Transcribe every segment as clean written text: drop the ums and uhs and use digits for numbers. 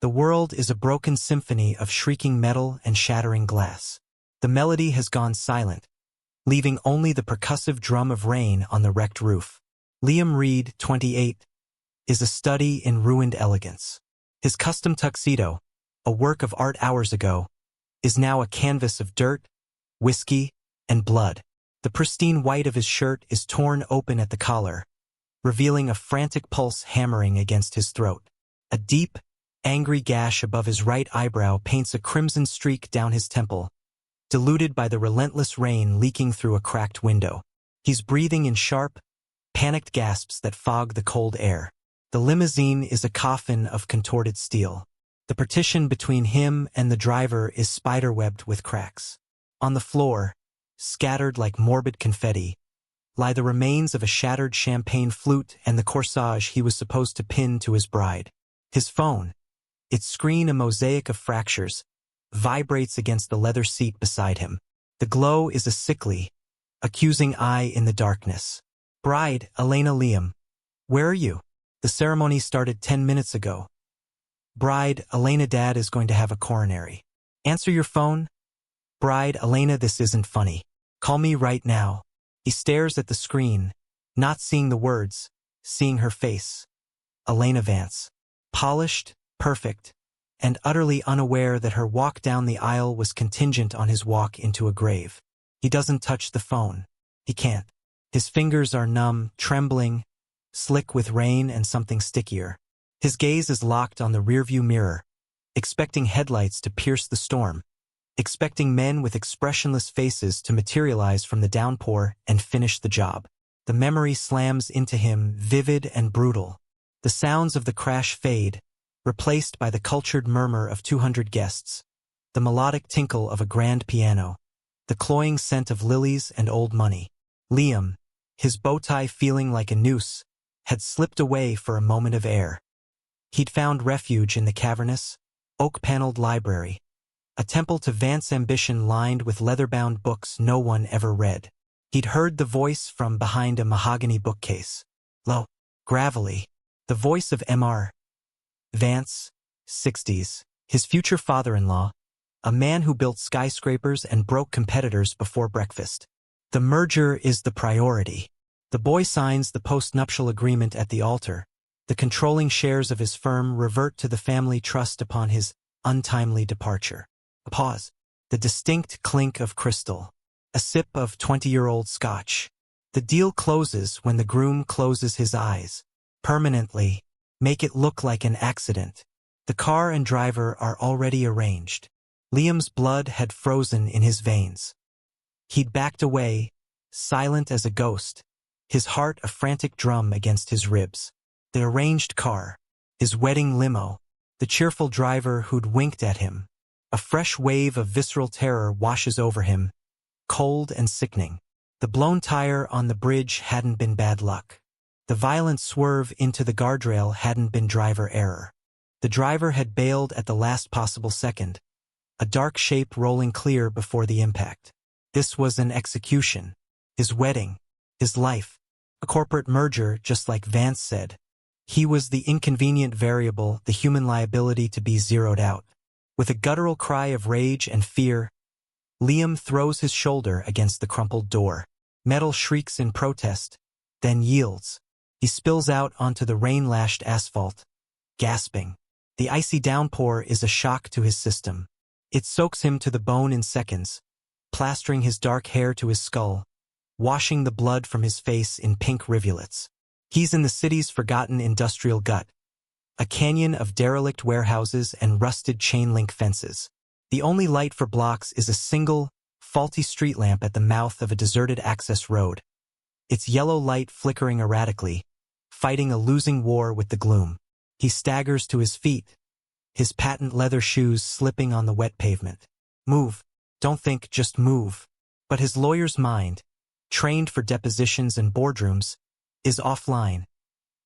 The world is a broken symphony of shrieking metal and shattering glass. The melody has gone silent, leaving only the percussive drum of rain on the wrecked roof. Liam Reed, 28, is a study in ruined elegance. His custom tuxedo, a work of art hours ago, is now a canvas of dirt, whiskey, and blood. The pristine white of his shirt is torn open at the collar, revealing a frantic pulse hammering against his throat. A deep, angry gash above his right eyebrow paints a crimson streak down his temple, diluted by the relentless rain leaking through a cracked window. He's breathing in sharp, panicked gasps that fog the cold air. The limousine is a coffin of contorted steel. The partition between him and the driver is spiderwebbed with cracks. On the floor, scattered like morbid confetti, lie the remains of a shattered champagne flute and the corsage he was supposed to pin to his bride. His phone, its screen a mosaic of fractures, vibrates against the leather seat beside him. The glow is a sickly, accusing eye in the darkness. Bride, Elena Liam. Where are you? The ceremony started 10 minutes ago. Bride, Elena, Dad is going to have a coronary. Answer your phone? Bride, Elena, this isn't funny. Call me right now. He stares at the screen, not seeing the words, seeing her face. Elena Vance. Polished, perfect, and utterly unaware that her walk down the aisle was contingent on his walk into a grave. He doesn't touch the phone. He can't. His fingers are numb, trembling, slick with rain and something stickier. His gaze is locked on the rearview mirror, expecting headlights to pierce the storm, expecting men with expressionless faces to materialize from the downpour and finish the job. The memory slams into him, vivid and brutal. The sounds of the crash fade, replaced by the cultured murmur of 200 guests, the melodic tinkle of a grand piano, the cloying scent of lilies and old money. Liam, his bow tie feeling like a noose, had slipped away for a moment of air. He'd found refuge in the cavernous, oak-paneled library, a temple to Vance's ambition lined with leather-bound books no one ever read. He'd heard the voice from behind a mahogany bookcase. Low, gravelly, the voice of Mr. Vance, 60s, his future father-in-law, a man who built skyscrapers and broke competitors before breakfast. The merger is the priority. The boy signs the post-nuptial agreement at the altar. The controlling shares of his firm revert to the family trust upon his untimely departure. A pause. The distinct clink of crystal. A sip of 20-year-old scotch. The deal closes when the groom closes his eyes. Permanently. Make it look like an accident. The car and driver are already arranged. Liam's blood had frozen in his veins. He'd backed away, silent as a ghost, his heart a frantic drum against his ribs. The arranged car, his wedding limo, the cheerful driver who'd winked at him. A fresh wave of visceral terror washes over him, cold and sickening. The blown tire on the bridge hadn't been bad luck. The violent swerve into the guardrail hadn't been driver error. The driver had bailed at the last possible second, a dark shape rolling clear before the impact. This was an execution. His wedding. His life. A corporate merger, just like Vance said. He was the inconvenient variable, the human liability to be zeroed out. With a guttural cry of rage and fear, Liam throws his shoulder against the crumpled door. Metal shrieks in protest, then yields. He spills out onto the rain-lashed asphalt, gasping. The icy downpour is a shock to his system. It soaks him to the bone in seconds, plastering his dark hair to his skull, washing the blood from his face in pink rivulets. He's in the city's forgotten industrial gut, a canyon of derelict warehouses and rusted chain-link fences. The only light for blocks is a single, faulty street lamp at the mouth of a deserted access road, its yellow light flickering erratically, fighting a losing war with the gloom. He staggers to his feet, his patent leather shoes slipping on the wet pavement. Move. Don't think, just move. But his lawyer's mind, trained for depositions and boardrooms, is offline,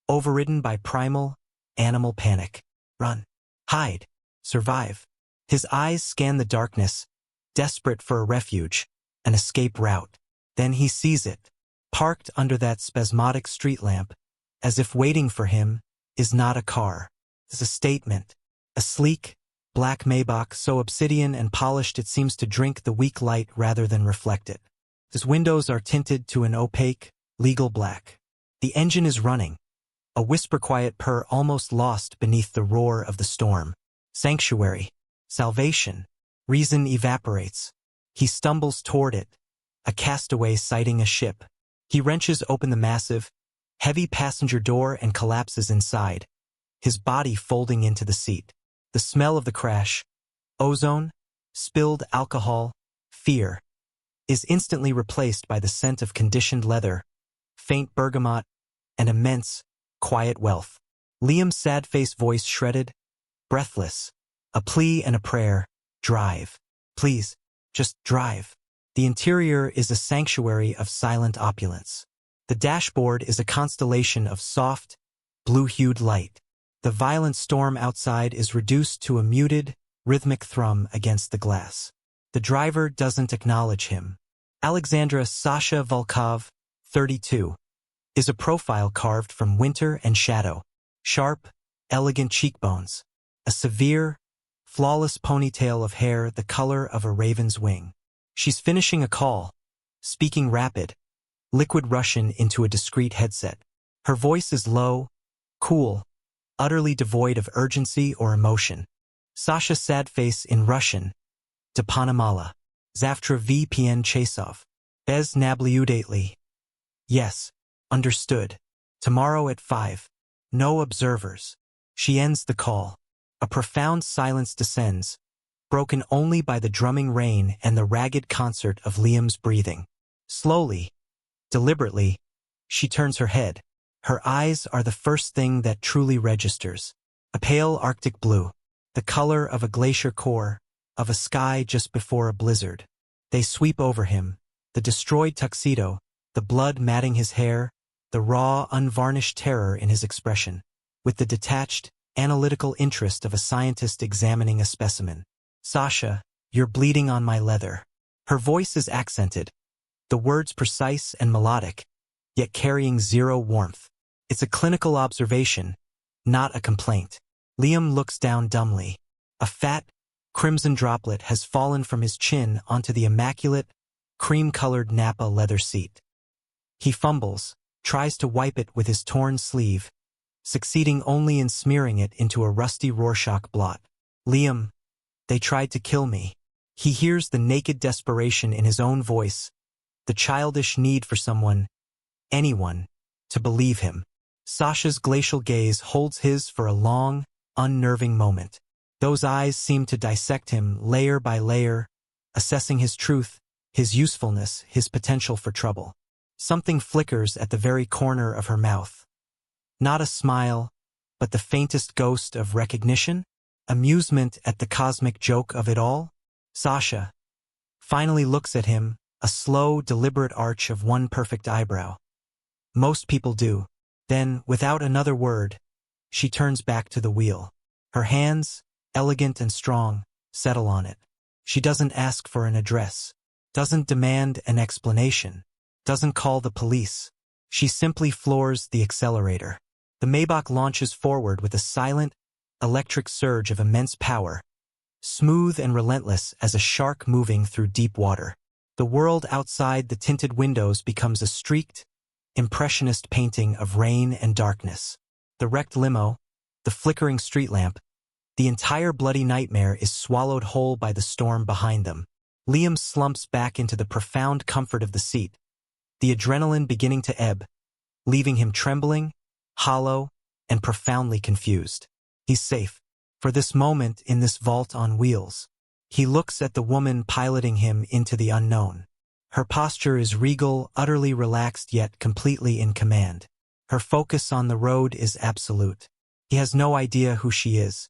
overridden by primal, animal panic. Run. Hide. Survive. His eyes scan the darkness, desperate for a refuge, an escape route. Then he sees it, parked under that spasmodic street lamp, as if waiting for him, is not a car. It's a statement. A sleek, black Maybach so obsidian and polished it seems to drink the weak light rather than reflect it. Its windows are tinted to an opaque, legal black. The engine is running, a whisper-quiet purr almost lost beneath the roar of the storm. Sanctuary. Salvation. Reason evaporates. He stumbles toward it, a castaway sighting a ship. He wrenches open the massive, heavy passenger door and collapses inside, his body folding into the seat. The smell of the crash, ozone, spilled alcohol, fear, is instantly replaced by the scent of conditioned leather, faint bergamot, and immense, quiet wealth. Liam's sad-faced voice shredded, breathless, a plea and a prayer. Drive. Please, just drive. The interior is a sanctuary of silent opulence. The dashboard is a constellation of soft, blue-hued light. The violent storm outside is reduced to a muted, rhythmic thrum against the glass. The driver doesn't acknowledge him. Alexandra Sasha Volkov, 32, is a profile carved from winter and shadow. Sharp, elegant cheekbones. A severe, flawless ponytail of hair the color of a raven's wing. She's finishing a call, speaking rapid, liquid Russian into a discreet headset. Her voice is low, cool, utterly devoid of urgency or emotion. Sasha sad face in Russian. Depanamala. Zavtra VPN Chasov. Bez nabliudately. Yes, understood. Tomorrow at 5. No observers. She ends the call. A profound silence descends, broken only by the drumming rain and the ragged concert of Liam's breathing. Slowly, deliberately, she turns her head. Her eyes are the first thing that truly registers. A pale Arctic blue, the color of a glacier core, of a sky just before a blizzard. They sweep over him, the destroyed tuxedo, the blood matting his hair, the raw, unvarnished terror in his expression, with the detached, analytical interest of a scientist examining a specimen. Sasha, you're bleeding on my leather. Her voice is accented, the words precise and melodic, yet carrying zero warmth. It's a clinical observation, not a complaint. Liam looks down dumbly. A fat, crimson droplet has fallen from his chin onto the immaculate, cream-colored Napa leather seat. He fumbles, tries to wipe it with his torn sleeve, succeeding only in smearing it into a rusty Rorschach blot. Liam, they tried to kill me. He hears the naked desperation in his own voice, the childish need for someone, anyone, to believe him. Sasha's glacial gaze holds his for a long, unnerving moment. Those eyes seem to dissect him layer by layer, assessing his truth, his usefulness, his potential for trouble. Something flickers at the very corner of her mouth. Not a smile, but the faintest ghost of recognition? Amusement at the cosmic joke of it all? Sasha finally looks at him, a slow, deliberate arch of one perfect eyebrow. Most people do. Then, without another word, she turns back to the wheel. Her hands, elegant and strong, settle on it. She doesn't ask for an address, doesn't demand an explanation, doesn't call the police. She simply floors the accelerator. The Maybach launches forward with a silent, electric surge of immense power, smooth and relentless as a shark moving through deep water. The world outside the tinted windows becomes a streaked, impressionist painting of rain and darkness. The wrecked limo, the flickering street lamp, the entire bloody nightmare is swallowed whole by the storm behind them. Liam slumps back into the profound comfort of the seat, the adrenaline beginning to ebb, leaving him trembling, hollow, and profoundly confused. He's safe. For this moment in this vault on wheels. He looks at the woman piloting him into the unknown. Her posture is regal, utterly relaxed yet completely in command. Her focus on the road is absolute. He has no idea who she is.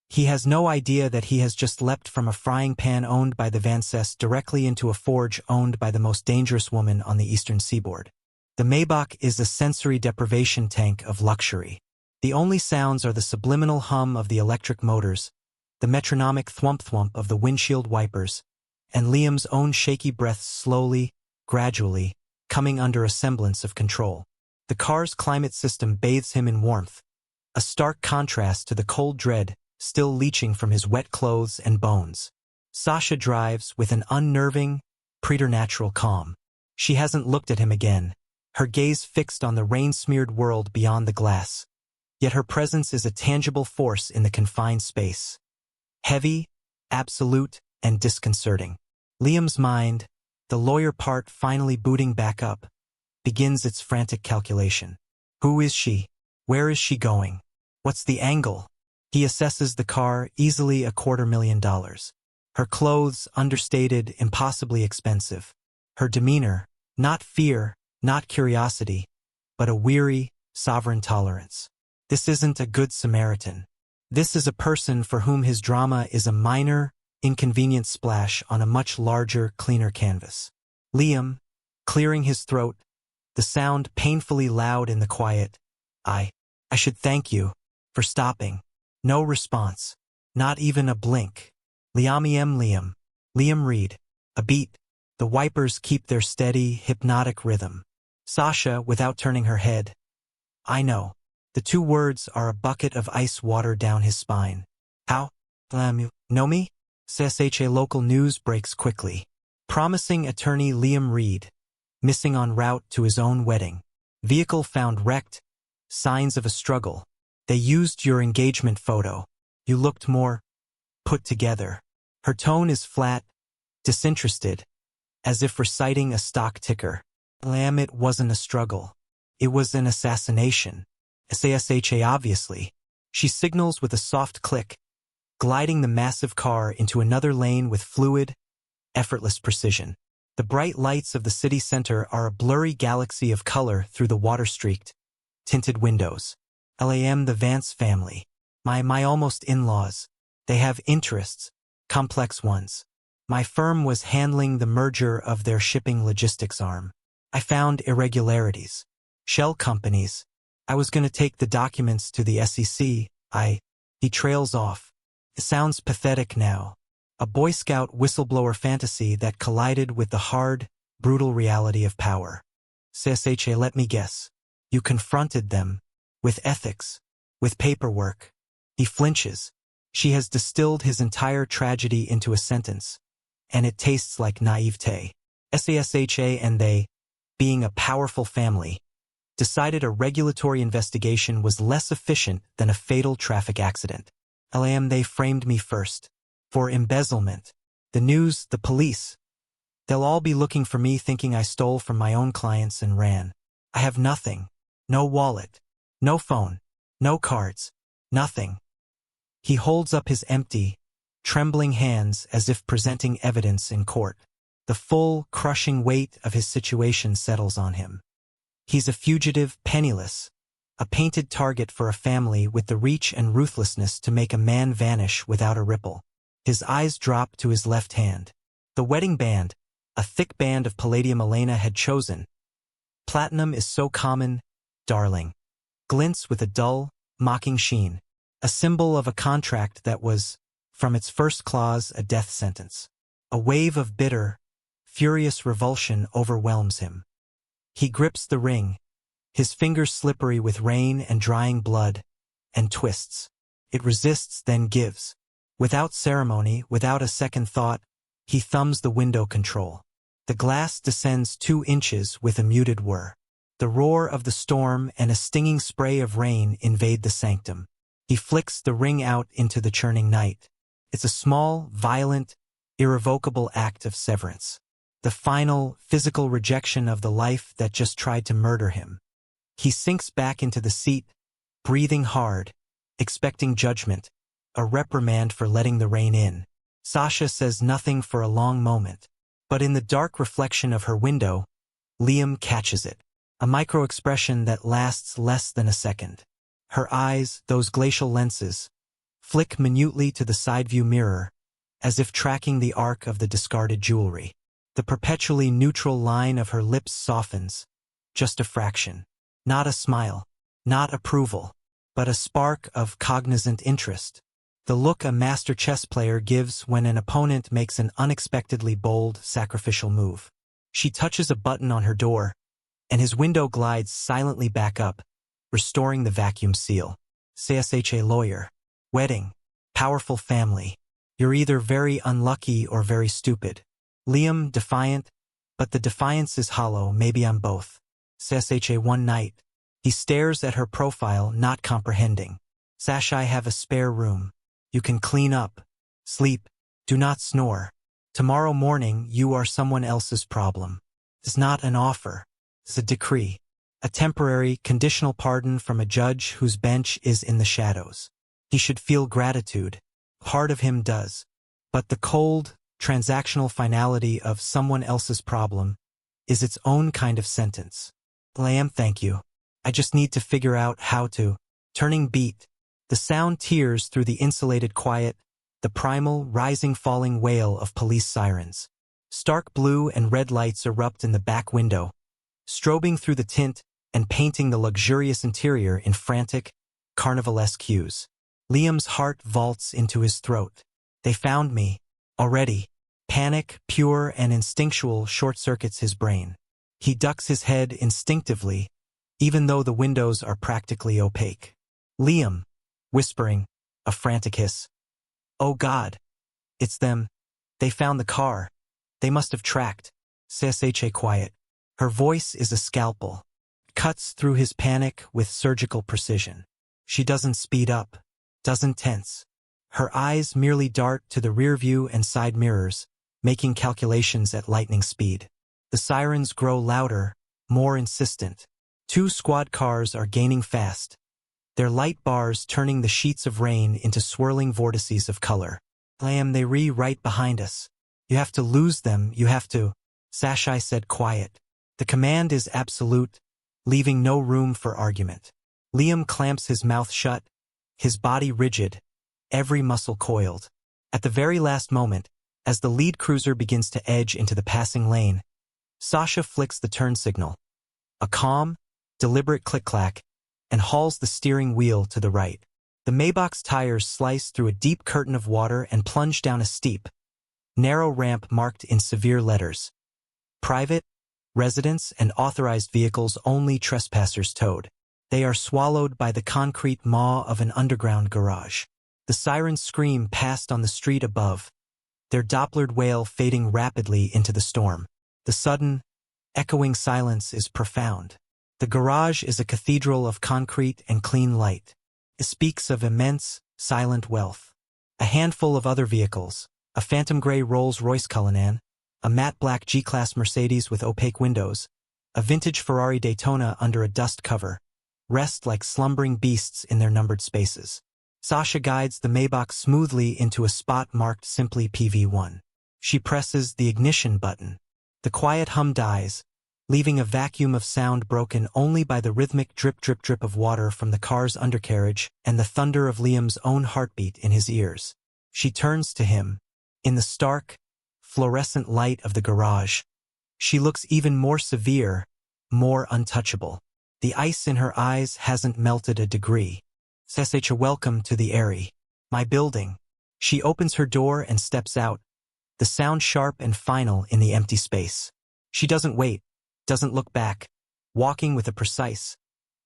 He has no idea that he has just leapt from a frying pan owned by the Vances directly into a forge owned by the most dangerous woman on the eastern seaboard. The Maybach is a sensory deprivation tank of luxury. The only sounds are the subliminal hum of the electric motors, the metronomic thwump-thwump of the windshield wipers, and Liam's own shaky breaths slowly, gradually, coming under a semblance of control. The car's climate system bathes him in warmth, a stark contrast to the cold dread still leaching from his wet clothes and bones. Sasha drives with an unnerving, preternatural calm. She hasn't looked at him again, her gaze fixed on the rain-smeared world beyond the glass. Yet her presence is a tangible force in the confined space. Heavy, absolute, and disconcerting. Liam's mind, the lawyer part finally booting back up, begins its frantic calculation. Who is she? Where is she going? What's the angle? He assesses the car, easily $250,000. Her clothes, understated, impossibly expensive. Her demeanor, not fear, not curiosity, but a weary, sovereign tolerance. This isn't a good Samaritan. This is a person for whom his drama is a minor, inconvenient splash on a much larger, cleaner canvas. Liam, clearing his throat, the sound painfully loud in the quiet. I should thank you for stopping. No response. Not even a blink. Liam Reed. A beat. The wipers keep their steady, hypnotic rhythm. Sasha, without turning her head. I know. The two words are a bucket of ice water down his spine. How? You know me? CSHA local news breaks quickly. Promising attorney Liam Reed. Missing en route to his own wedding. Vehicle found wrecked. Signs of a struggle. They used your engagement photo. You looked more put together. Her tone is flat, disinterested, as if reciting a stock ticker. It wasn't a struggle. It was an assassination. SASHA obviously. She signals with a soft click, gliding the massive car into another lane with fluid, effortless precision. The bright lights of the city center are a blurry galaxy of color through the water-streaked, tinted windows. LAM the Vance family. My almost in-laws. They have interests, complex ones. My firm was handling the merger of their shipping logistics arm. I found irregularities. Shell companies. I was going to take the documents to the SEC. He trails off. It sounds pathetic now. A Boy Scout whistleblower fantasy that collided with the hard, brutal reality of power. CSHA, let me guess. You confronted them. With ethics. With paperwork. He flinches. She has distilled his entire tragedy into a sentence. And it tastes like naivete. SASHA and they, being a powerful family, decided a regulatory investigation was less efficient than a fatal traffic accident. LAM they framed me first. For embezzlement. The news, the police. They'll all be looking for me thinking I stole from my own clients and ran. I have nothing. No wallet. No phone. No cards. Nothing. He holds up his empty, trembling hands as if presenting evidence in court. The full, crushing weight of his situation settles on him. He's a fugitive, penniless, a painted target for a family with the reach and ruthlessness to make a man vanish without a ripple. His eyes drop to his left hand. The wedding band, a thick band of palladium Elena had chosen. Platinum is so common, darling. Glints with a dull, mocking sheen. A symbol of a contract that was, from its first clause, a death sentence. A wave of bitter, furious revulsion overwhelms him. He grips the ring, his fingers slippery with rain and drying blood, and twists. It resists, then gives. Without ceremony, without a second thought, he thumbs the window control. The glass descends 2 inches with a muted whir. The roar of the storm and a stinging spray of rain invade the sanctum. He flicks the ring out into the churning night. It's a small, violent, irrevocable act of severance. The final, physical rejection of the life that just tried to murder him. He sinks back into the seat, breathing hard, expecting judgment, a reprimand for letting the rain in. Sasha says nothing for a long moment, but in the dark reflection of her window, Liam catches it. A micro-expression that lasts less than a second. Her eyes, those glacial lenses, flick minutely to the side view mirror, as if tracking the arc of the discarded jewelry. The perpetually neutral line of her lips softens, just a fraction. Not a smile, not approval, but a spark of cognizant interest. The look a master chess player gives when an opponent makes an unexpectedly bold, sacrificial move. She touches a button on her door, and his window glides silently back up, restoring the vacuum seal. CSHA lawyer. Wedding. Powerful family. You're either very unlucky or very stupid. Liam, defiant, but the defiance is hollow, maybe I'm both. Sasha one night. He stares at her profile, not comprehending. Sash, I have a spare room. You can clean up. Sleep. Do not snore. Tomorrow morning, you are someone else's problem. It's not an offer. It's a decree. A temporary, conditional pardon from a judge whose bench is in the shadows. He should feel gratitude. Part of him does. But the cold, transactional finality of someone else's problem is its own kind of sentence. Liam, thank you. I just need to figure out how to. Turning beat. The sound tears through the insulated quiet, the primal, rising falling wail of police sirens. Stark blue and red lights erupt in the back window, strobing through the tint and painting the luxurious interior in frantic, carnivalesque hues. Liam's heart vaults into his throat. They found me. Already. Panic, pure and instinctual, short-circuits his brain. He ducks his head instinctively, even though the windows are practically opaque. Liam, whispering, a frantic hiss. Oh God. It's them. They found the car. They must have tracked. Sasha quiet. Her voice is a scalpel. Cuts through his panic with surgical precision. She doesn't speed up. Doesn't tense. Her eyes merely dart to the rear view and side mirrors, making calculations at lightning speed. The sirens grow louder, more insistent. 2 squad cars are gaining fast, their light bars turning the sheets of rain into swirling vortices of color. Liam, they right behind us. You have to lose them, you have to. Sashai said quiet. The command is absolute, leaving no room for argument. Liam clamps his mouth shut, his body rigid, every muscle coiled. At the very last moment, as the lead cruiser begins to edge into the passing lane, Sasha flicks the turn signal. A calm, deliberate click-clack, and hauls the steering wheel to the right. The Maybach's tires slice through a deep curtain of water and plunge down a steep, narrow ramp marked in severe letters. Private, residents, and authorized vehicles only, trespassers towed. They are swallowed by the concrete maw of an underground garage. The sirens scream past on the street above, their Dopplered wail fading rapidly into the storm. The sudden, echoing silence is profound. The garage is a cathedral of concrete and clean light. It speaks of immense, silent wealth. A handful of other vehicles, a phantom gray Rolls-Royce Cullinan, a matte black G-Class Mercedes with opaque windows, a vintage Ferrari Daytona under a dust cover, rest like slumbering beasts in their numbered spaces. Sasha guides the Maybach smoothly into a spot marked simply PV1. She presses the ignition button. The quiet hum dies, leaving a vacuum of sound broken only by the rhythmic drip-drip-drip of water from the car's undercarriage and the thunder of Liam's own heartbeat in his ears. She turns to him. In the stark, fluorescent light of the garage, she looks even more severe, more untouchable. The ice in her eyes hasn't melted a degree. Sasha, welcome to the Airy. My building. She opens her door and steps out, the sound sharp and final in the empty space. She doesn't wait, doesn't look back, walking with a precise,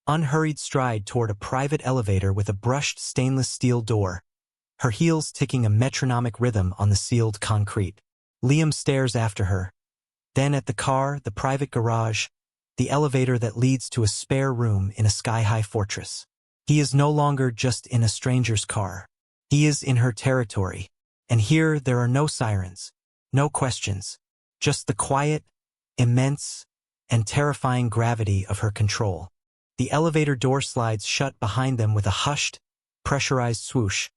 unhurried stride toward a private elevator with a brushed stainless steel door, her heels ticking a metronomic rhythm on the sealed concrete. Liam stares after her, then at the car, the private garage, the elevator that leads to a spare room in a sky-high fortress. He is no longer just in a stranger's car. He is in her territory. And here there are no sirens, no questions, just the quiet, immense, and terrifying gravity of her control. The elevator door slides shut behind them with a hushed, pressurized swoosh,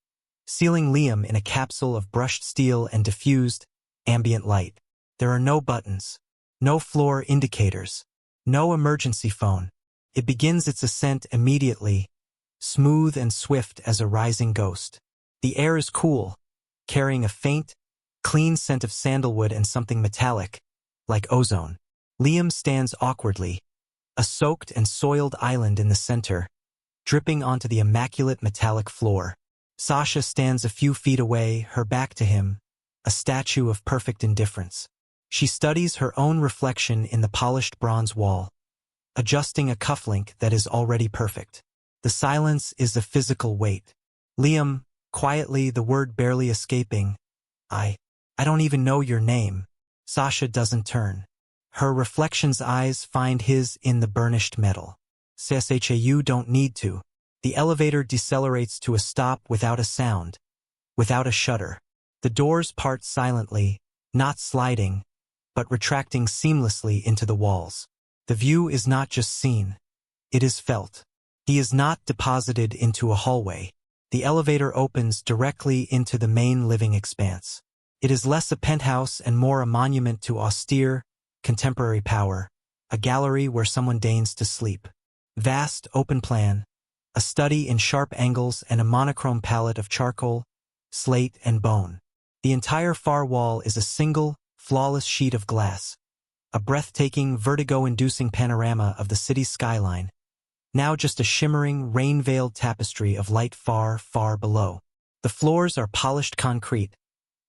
sealing Liam in a capsule of brushed steel and diffused, ambient light. There are no buttons, no floor indicators, no emergency phone. It begins its ascent immediately, smooth and swift as a rising ghost. The air is cool, carrying a faint, clean scent of sandalwood and something metallic, like ozone. Liam stands awkwardly, a soaked and soiled island in the center, dripping onto the immaculate metallic floor. Sasha stands a few feet away, her back to him, a statue of perfect indifference. She studies her own reflection in the polished bronze wall, adjusting a cufflink that is already perfect. The silence is a physical weight. Liam, Quietly, the word barely escaping. I don't even know your name. Sasha doesn't turn. Her reflection's eyes find his in the burnished metal. Sasha, you don't need to. The elevator decelerates to a stop without a sound, without a shudder. The doors part silently, not sliding, but retracting seamlessly into the walls. The view is not just seen. It is felt. He is not deposited into a hallway. The elevator opens directly into the main living expanse. It is less a penthouse and more a monument to austere, contemporary power, a gallery where someone deigns to sleep. Vast, open plan, a study in sharp angles and a monochrome palette of charcoal, slate, and bone. The entire far wall is a single, flawless sheet of glass, a breathtaking, vertigo-inducing panorama of the city's skyline, now just a shimmering, rain-veiled tapestry of light far, far below. The floors are polished concrete,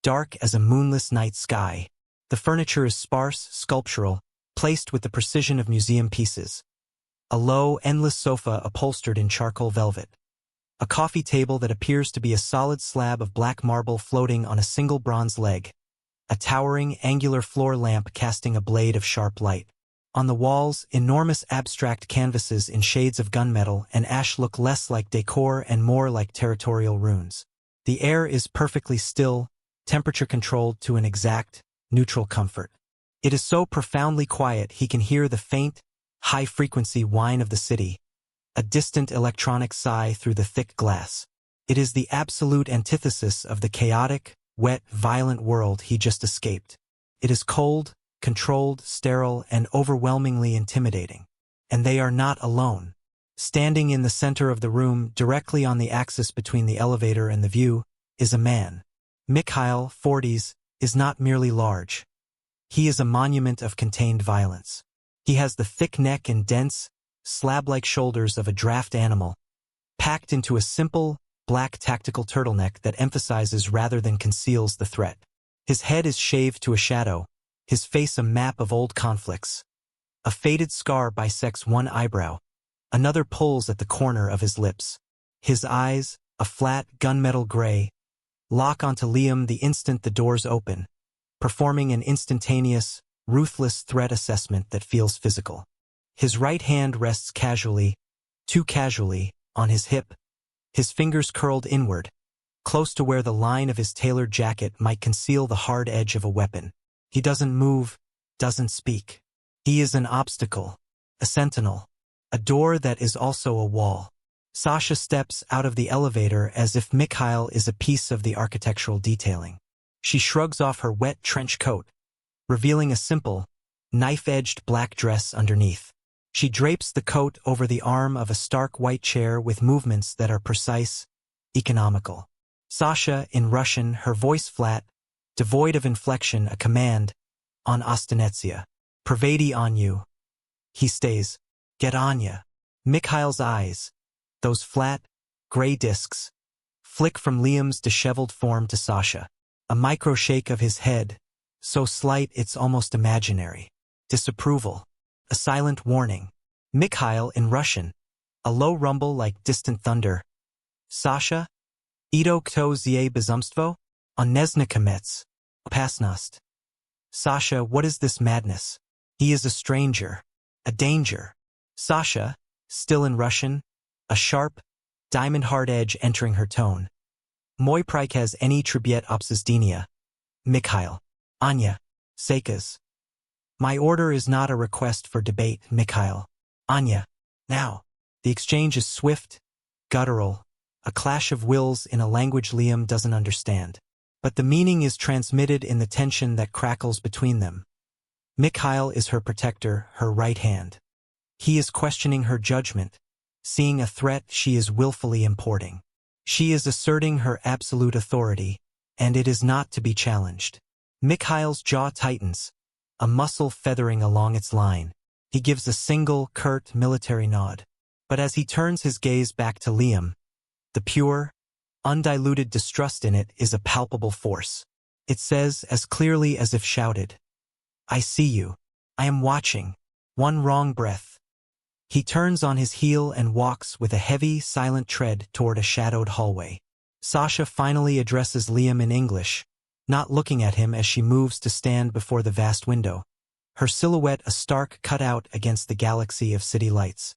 dark as a moonless night sky. The furniture is sparse, sculptural, placed with the precision of museum pieces. A low, endless sofa upholstered in charcoal velvet. A coffee table that appears to be a solid slab of black marble floating on a single bronze leg. A towering, angular floor lamp casting a blade of sharp light. On the walls, enormous abstract canvases in shades of gunmetal and ash look less like decor and more like territorial runes. The air is perfectly still, temperature controlled to an exact, neutral comfort. It is so profoundly quiet he can hear the faint, high-frequency whine of the city, a distant electronic sigh through the thick glass. It is the absolute antithesis of the chaotic, wet, violent world he just escaped. It is cold, controlled, sterile, and overwhelmingly intimidating. And they are not alone. Standing in the center of the room, directly on the axis between the elevator and the view, is a man. Mikhail, 40s, is not merely large. He is a monument of contained violence. He has the thick neck and dense, slab-like shoulders of a draft animal, packed into a simple, black tactical turtleneck that emphasizes rather than conceals the threat. His head is shaved to a shadow, his face a map of old conflicts. A faded scar bisects one eyebrow, another pulls at the corner of his lips. His eyes, a flat, gunmetal gray, lock onto Liam the instant the doors open, performing an instantaneous, ruthless threat assessment that feels physical. His right hand rests casually, too casually, on his hip, his fingers curled inward, close to where the line of his tailored jacket might conceal the hard edge of a weapon. He doesn't move, doesn't speak. He is an obstacle, a sentinel, a door that is also a wall. Sasha steps out of the elevator as if Mikhail is a piece of the architectural detailing. She shrugs off her wet trench coat, revealing a simple, knife-edged black dress underneath. She drapes the coat over the arm of a stark white chair with movements that are precise, economical. Sasha, in Russian, her voice flat, devoid of inflection, a command, on Ostanetsia. Pervadi on you. He stays. Get on ya. Mikhail's eyes, those flat, gray discs, flick from Liam's disheveled form to Sasha. A micro-shake of his head, so slight it's almost imaginary. Disapproval. A silent warning. Mikhail in Russian. A low rumble like distant thunder. Sasha? Ido kto zie bezumstvo? On neznakamets. Opasnost. Sasha, what is this madness? He is a stranger. A danger. Sasha, still in Russian, a sharp, diamond-hard edge entering her tone. Moi prikaz any tribiet obsesdenia. Mikhail. Anya. Sekas. My order is not a request for debate, Mikhail. Anya. Now. The exchange is swift, guttural, a clash of wills in a language Liam doesn't understand. But the meaning is transmitted in the tension that crackles between them. Mikhail is her protector, her right hand. He is questioning her judgment, seeing a threat she is willfully importing. She is asserting her absolute authority, and it is not to be challenged. Mikhail's jaw tightens, a muscle feathering along its line. He gives a single, curt, military nod. But as he turns his gaze back to Liam, the pure, undiluted distrust in it is a palpable force. It says, as clearly as if shouted, I see you. I am watching. One wrong breath. He turns on his heel and walks with a heavy, silent tread toward a shadowed hallway. Sasha finally addresses Liam in English, not looking at him as she moves to stand before the vast window, her silhouette a stark cutout against the galaxy of city lights.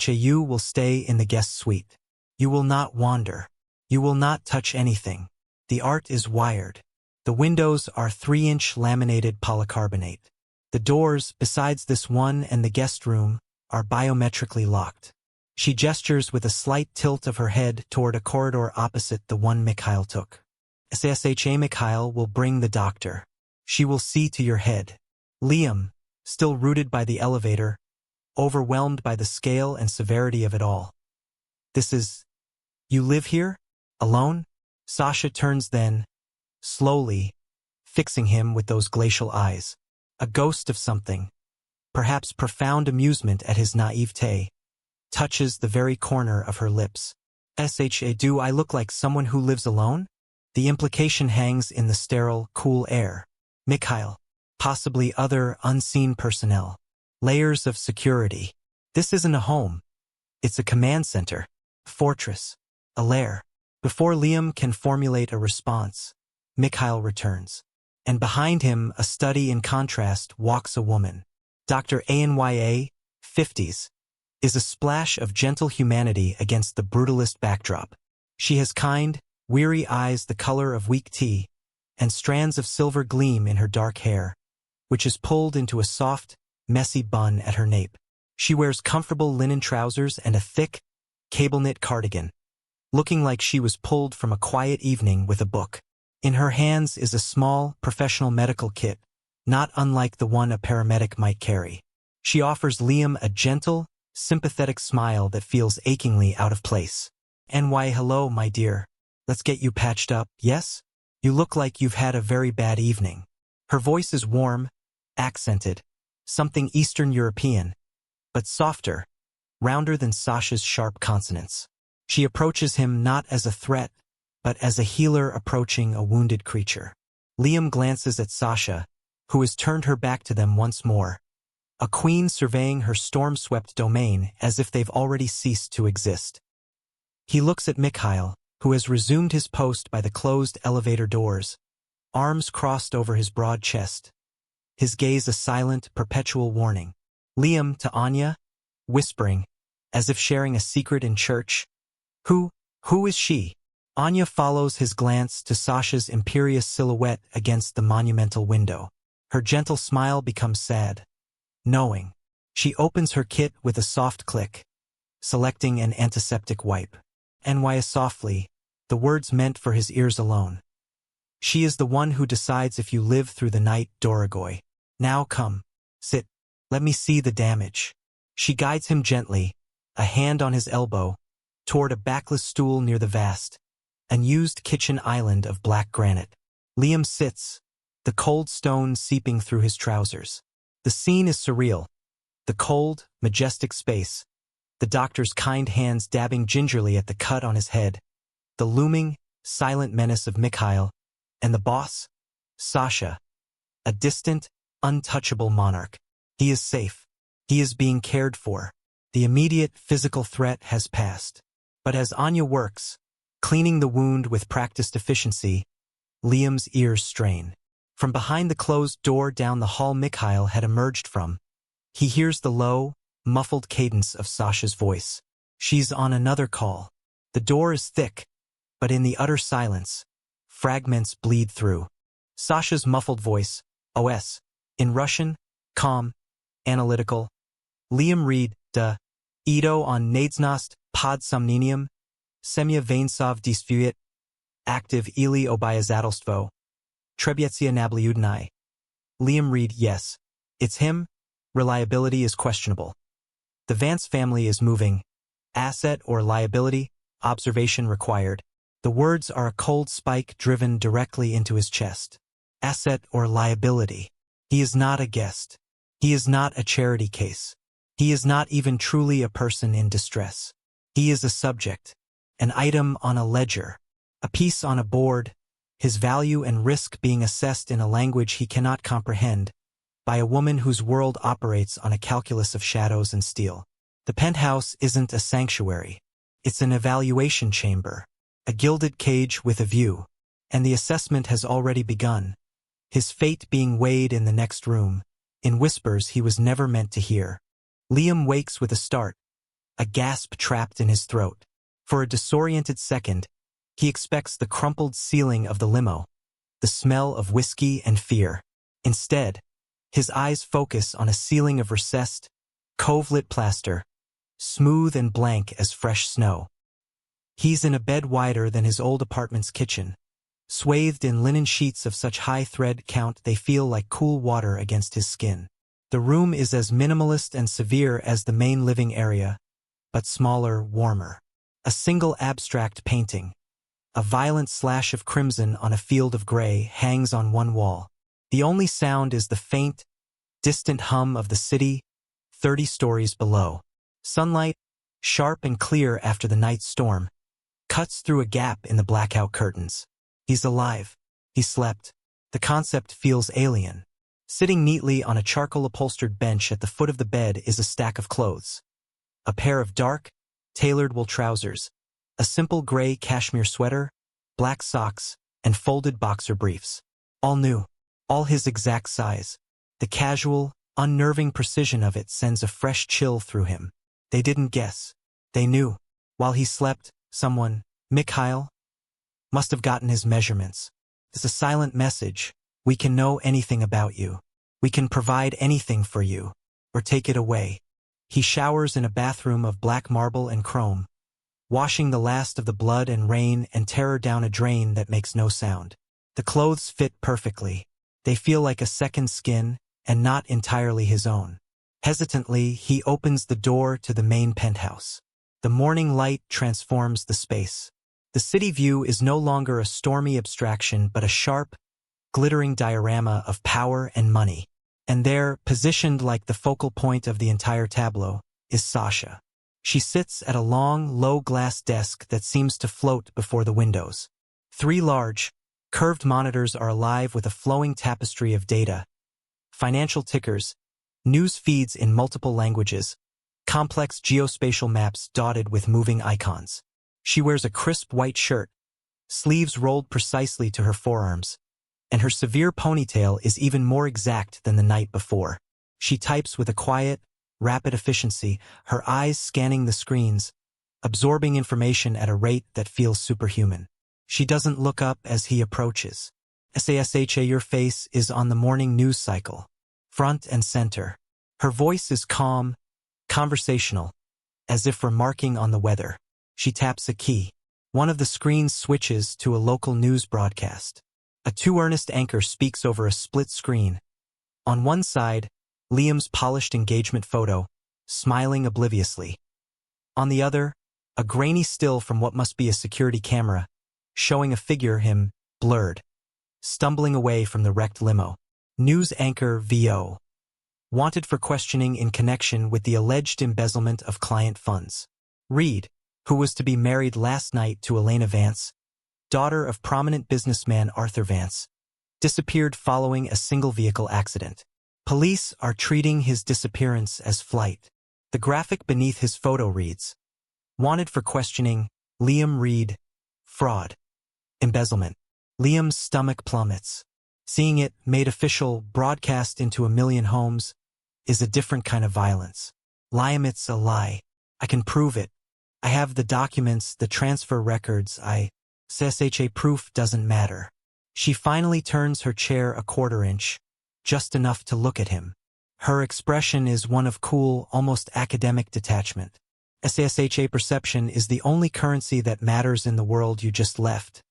"You will stay in the guest suite. You will not wander. You will not touch anything. The art is wired. The windows are 3-inch laminated polycarbonate. The doors, besides this one and the guest room, are biometrically locked." She gestures with a slight tilt of her head toward a corridor opposite the one Mikhail took. Mikhail will bring the doctor. She will see to your head. Liam, still rooted by the elevator, overwhelmed by the scale and severity of it all. "This is... You live here? Alone?" Sasha turns then, slowly, fixing him with those glacial eyes. A ghost of something, perhaps profound amusement at his naivete, touches the very corner of her lips. "Do I look like someone who lives alone?" The implication hangs in the sterile, cool air. Mikhail, possibly other unseen personnel. Layers of security. This isn't a home. It's a command center, a fortress, a lair. Before Liam can formulate a response, Mikhail returns. And behind him, a study in contrast, walks a woman. Dr. Anya, 50s, is a splash of gentle humanity against the brutalist backdrop. She has kind, weary eyes the color of weak tea, and strands of silver gleam in her dark hair, which is pulled into a soft, messy bun at her nape. She wears comfortable linen trousers and a thick, cable-knit cardigan, looking like she was pulled from a quiet evening with a book. In her hands is a small, professional medical kit, not unlike the one a paramedic might carry. She offers Liam a gentle, sympathetic smile that feels achingly out of place. "Hello, my dear. Let's get you patched up, yes? You look like you've had a very bad evening." Her voice is warm, accented, something Eastern European, but softer, rounder than Sasha's sharp consonants. She approaches him not as a threat, but as a healer approaching a wounded creature. Liam glances at Sasha, who has turned her back to them once more, a queen surveying her storm-swept domain as if they've already ceased to exist. He looks at Mikhail, who has resumed his post by the closed elevator doors, arms crossed over his broad chest, his gaze a silent, perpetual warning. Liam to Anya, whispering, as if sharing a secret in church, Who is she?" Anya follows his glance to Sasha's imperious silhouette against the monumental window. Her gentle smile becomes sad, knowing. She opens her kit with a soft click, selecting an antiseptic wipe. Softly, the words meant for his ears alone. "She is the one who decides if you live through the night, Dorogoy. Now come, sit, let me see the damage." She guides him gently, a hand on his elbow, toward a backless stool near the vast, unused kitchen island of black granite. Liam sits, the cold stone seeping through his trousers. The scene is surreal. The cold, majestic space, the doctor's kind hands dabbing gingerly at the cut on his head, the looming, silent menace of Mikhail, and the boss, Sasha, a distant, untouchable monarch. He is safe. He is being cared for. The immediate physical threat has passed. But as Anya works, cleaning the wound with practiced efficiency, Liam's ears strain. From behind the closed door down the hall Mikhail had emerged from, he hears the low, muffled cadence of Sasha's voice. She's on another call. The door is thick, but in the utter silence, fragments bleed through. Sasha's muffled voice, OS, in Russian, calm, analytical. Liam read, Ido on Nadznost, pod somnениum, Semya Vainsov disfuit, active ili obyazatelstvo, Trebietzia nabliudnai. Liam read, yes. It's him. Reliability is questionable. The Vance family is moving. Asset or liability, observation required. The words are a cold spike driven directly into his chest. Asset or liability. He is not a guest. He is not a charity case. He is not even truly a person in distress. He is a subject, an item on a ledger, a piece on a board, his value and risk being assessed in a language he cannot comprehend, by a woman whose world operates on a calculus of shadows and steel. The penthouse isn't a sanctuary. It's an evaluation chamber. a gilded cage with a view, and the assessment has already begun, his fate being weighed in the next room, in whispers he was never meant to hear. Liam wakes with a start, a gasp trapped in his throat. For a disoriented second, he expects the crumpled ceiling of the limo, the smell of whiskey and fear. Instead, his eyes focus on a ceiling of recessed, cove-lit plaster, smooth and blank as fresh snow. He's in a bed wider than his old apartment's kitchen, swathed in linen sheets of such high thread count they feel like cool water against his skin. The room is as minimalist and severe as the main living area, but smaller, warmer. A single abstract painting, a violent slash of crimson on a field of gray, hangs on one wall. The only sound is the faint, distant hum of the city 30 stories below. Sunlight, sharp and clear after the night's storm, cuts through a gap in the blackout curtains. He's alive. He slept. The concept feels alien. Sitting neatly on a charcoal-upholstered bench at the foot of the bed is a stack of clothes. A pair of dark, tailored wool trousers, a simple gray cashmere sweater, black socks, and folded boxer briefs. All new. All his exact size. The casual, unnerving precision of it sends a fresh chill through him. They didn't guess. They knew. While he slept, someone, Mikhail, must have gotten his measurements. It's a silent message. We can know anything about you. We can provide anything for you. Or take it away. He showers in a bathroom of black marble and chrome, washing the last of the blood and rain and terror down a drain that makes no sound. The clothes fit perfectly. They feel like a second skin, and not entirely his own. Hesitantly, he opens the door to the main penthouse. The morning light transforms the space. The city view is no longer a stormy abstraction but a sharp, glittering diorama of power and money. And there, positioned like the focal point of the entire tableau, is Sasha. She sits at a long, low-glass desk that seems to float before the windows. 3 large, curved monitors are alive with a flowing tapestry of data, financial tickers, news feeds in multiple languages, complex geospatial maps dotted with moving icons. She wears a crisp white shirt, sleeves rolled precisely to her forearms, and her severe ponytail is even more exact than the night before. She types with a quiet, rapid efficiency, her eyes scanning the screens, absorbing information at a rate that feels superhuman. She doesn't look up as he approaches. Sasha, your face is on the morning news cycle, front and center. Her voice is calm, conversational, as if remarking on the weather. She taps a key. One of the screens switches to a local news broadcast. A too earnest anchor speaks over a split screen. On one side, Liam's polished engagement photo, smiling obliviously. On the other, a grainy still from what must be a security camera, showing a figure, him, blurred, stumbling away from the wrecked limo. News anchor VO. Wanted for questioning in connection with the alleged embezzlement of client funds. Reed, who was to be married last night to Elena Vance, daughter of prominent businessman Arthur Vance, disappeared following a single-vehicle accident. Police are treating his disappearance as flight. The graphic beneath his photo reads, wanted for questioning, Liam Reed, fraud, embezzlement. Liam's stomach plummets. Seeing it, made official, broadcast into a million homes, is a different kind of violence. Liam, it's a lie. I can prove it. I have the documents, the transfer records, SSHA proof doesn't matter. She finally turns her chair a quarter inch, just enough to look at him. Her expression is one of cool, almost academic detachment. SSHA perception is the only currency that matters in the world you just left,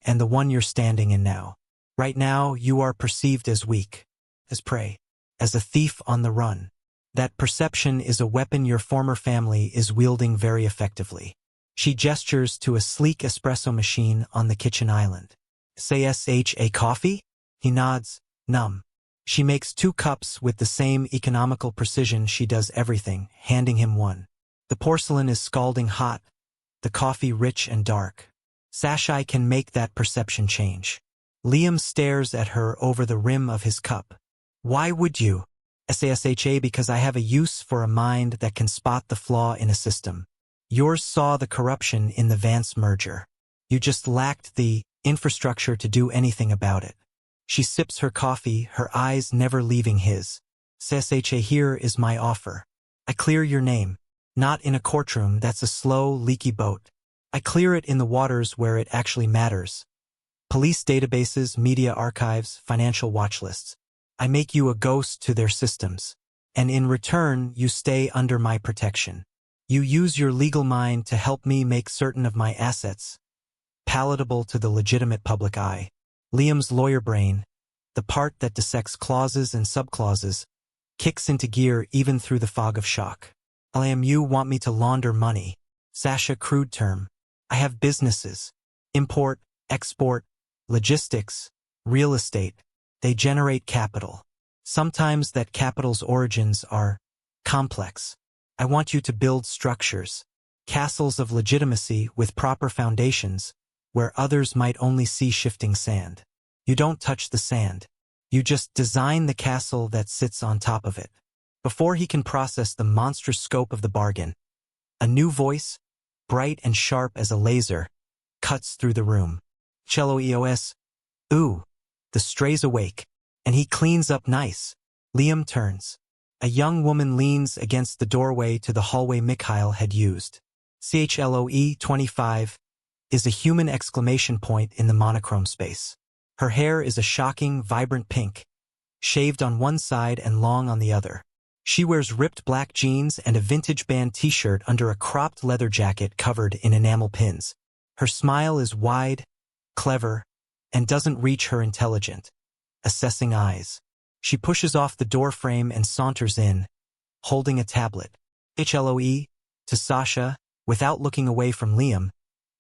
and the one you're standing in now. Right now, you are perceived as weak, as prey, as a thief on the run. That perception is a weapon your former family is wielding very effectively. She gestures to a sleek espresso machine on the kitchen island. SSHA coffee? He nods, numb. She makes 2 cups with the same economical precision she does everything, handing him one. The porcelain is scalding hot, the coffee rich and dark. Sasha can make that perception change. Liam stares at her over the rim of his cup. Why would you? SASHA, because I have a use for a mind that can spot the flaw in a system. Yours saw the corruption in the Vance merger. You just lacked the infrastructure to do anything about it. She sips her coffee, her eyes never leaving his. "SSHA, here is my offer. I clear your name. Not in a courtroom, that's a slow, leaky boat. I clear it in the waters where it actually matters. Police databases, media archives, financial watch lists. I make you a ghost to their systems. And in return, you stay under my protection. You use your legal mind to help me make certain of my assets palatable to the legitimate public eye." Liam's lawyer brain, the part that dissects clauses and subclauses, kicks into gear even through the fog of shock. "Liam, you want me to launder money." Sasha, crude term. "I have businesses. Import, export, logistics, real estate. They generate capital. Sometimes that capital's origins are complex. I want you to build structures, castles of legitimacy with proper foundations, where others might only see shifting sand. You don't touch the sand. You just design the castle that sits on top of it." Before he can process the monstrous scope of the bargain, a new voice, bright and sharp as a laser, cuts through the room. "Cello EOS. Ooh." The stray's awake, and he cleans up nice. Liam turns. A young woman leans against the doorway to the hallway Mikhail had used. CHLOE 25 is a human exclamation point in the monochrome space. Her hair is a shocking, vibrant pink, shaved on one side and long on the other. She wears ripped black jeans and a vintage band t-shirt under a cropped leather jacket covered in enamel pins. Her smile is wide, clever, and doesn't reach her intelligent, assessing eyes. She pushes off the door frame and saunters in, holding a tablet. HLOE, to Sasha, without looking away from Liam.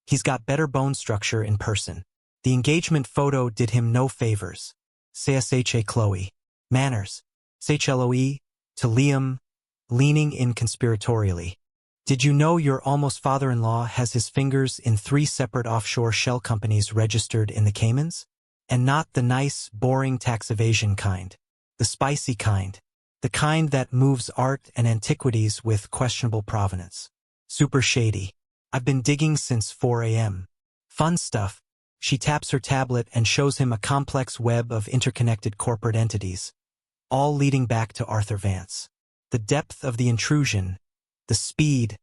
He's got better bone structure in person. The engagement photo did him no favors. CSHA Chloe. Manners. CHLOE, to Liam, leaning in conspiratorially. "Did you know your almost father-in-law has his fingers in 3 separate offshore shell companies registered in the Caymans? And not the nice, boring tax evasion kind. The spicy kind. The kind that moves art and antiquities with questionable provenance. Super shady. I've been digging since 4 a.m. Fun stuff." She taps her tablet and shows him a complex web of interconnected corporate entities, all leading back to Arthur Vance. The depth of the intrusion, the speed,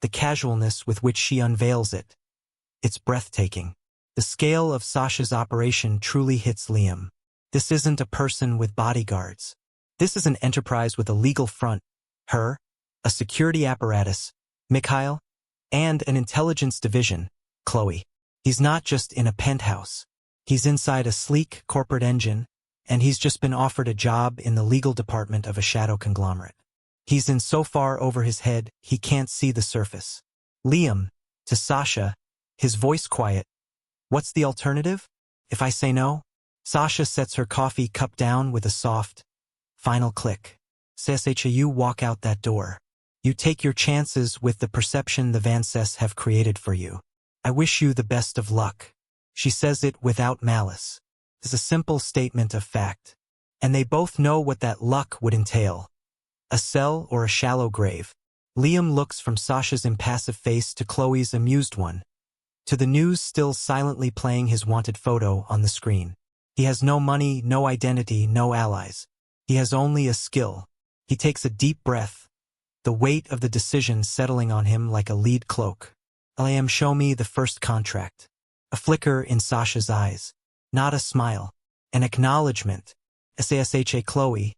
the casualness with which she unveils it. It's breathtaking. The scale of Sasha's operation truly hits Liam. This isn't a person with bodyguards. This is an enterprise with a legal front, her, a security apparatus, Mikhail, and an intelligence division, Chloe. He's not just in a penthouse. He's inside a sleek corporate engine, and he's just been offered a job in the legal department of a shadow conglomerate. He's in so far over his head, he can't see the surface. "Liam," to Sasha, his voice quiet. "What's the alternative? If I say no?" Sasha sets her coffee cup down with a soft, final click. "CSHA, you walk out that door. You take your chances with the perception the Vances have created for you. I wish you the best of luck." She says it without malice. It's a simple statement of fact. And they both know what that luck would entail. A cell or a shallow grave. Liam looks from Sasha's impassive face to Chloe's amused one, to the news still silently playing his wanted photo on the screen. He has no money, no identity, no allies. He has only a skill. He takes a deep breath, the weight of the decision settling on him like a lead cloak. "Liam, show me the first contract." A flicker in Sasha's eyes. Not a smile. An acknowledgement. "SASHA Chloe,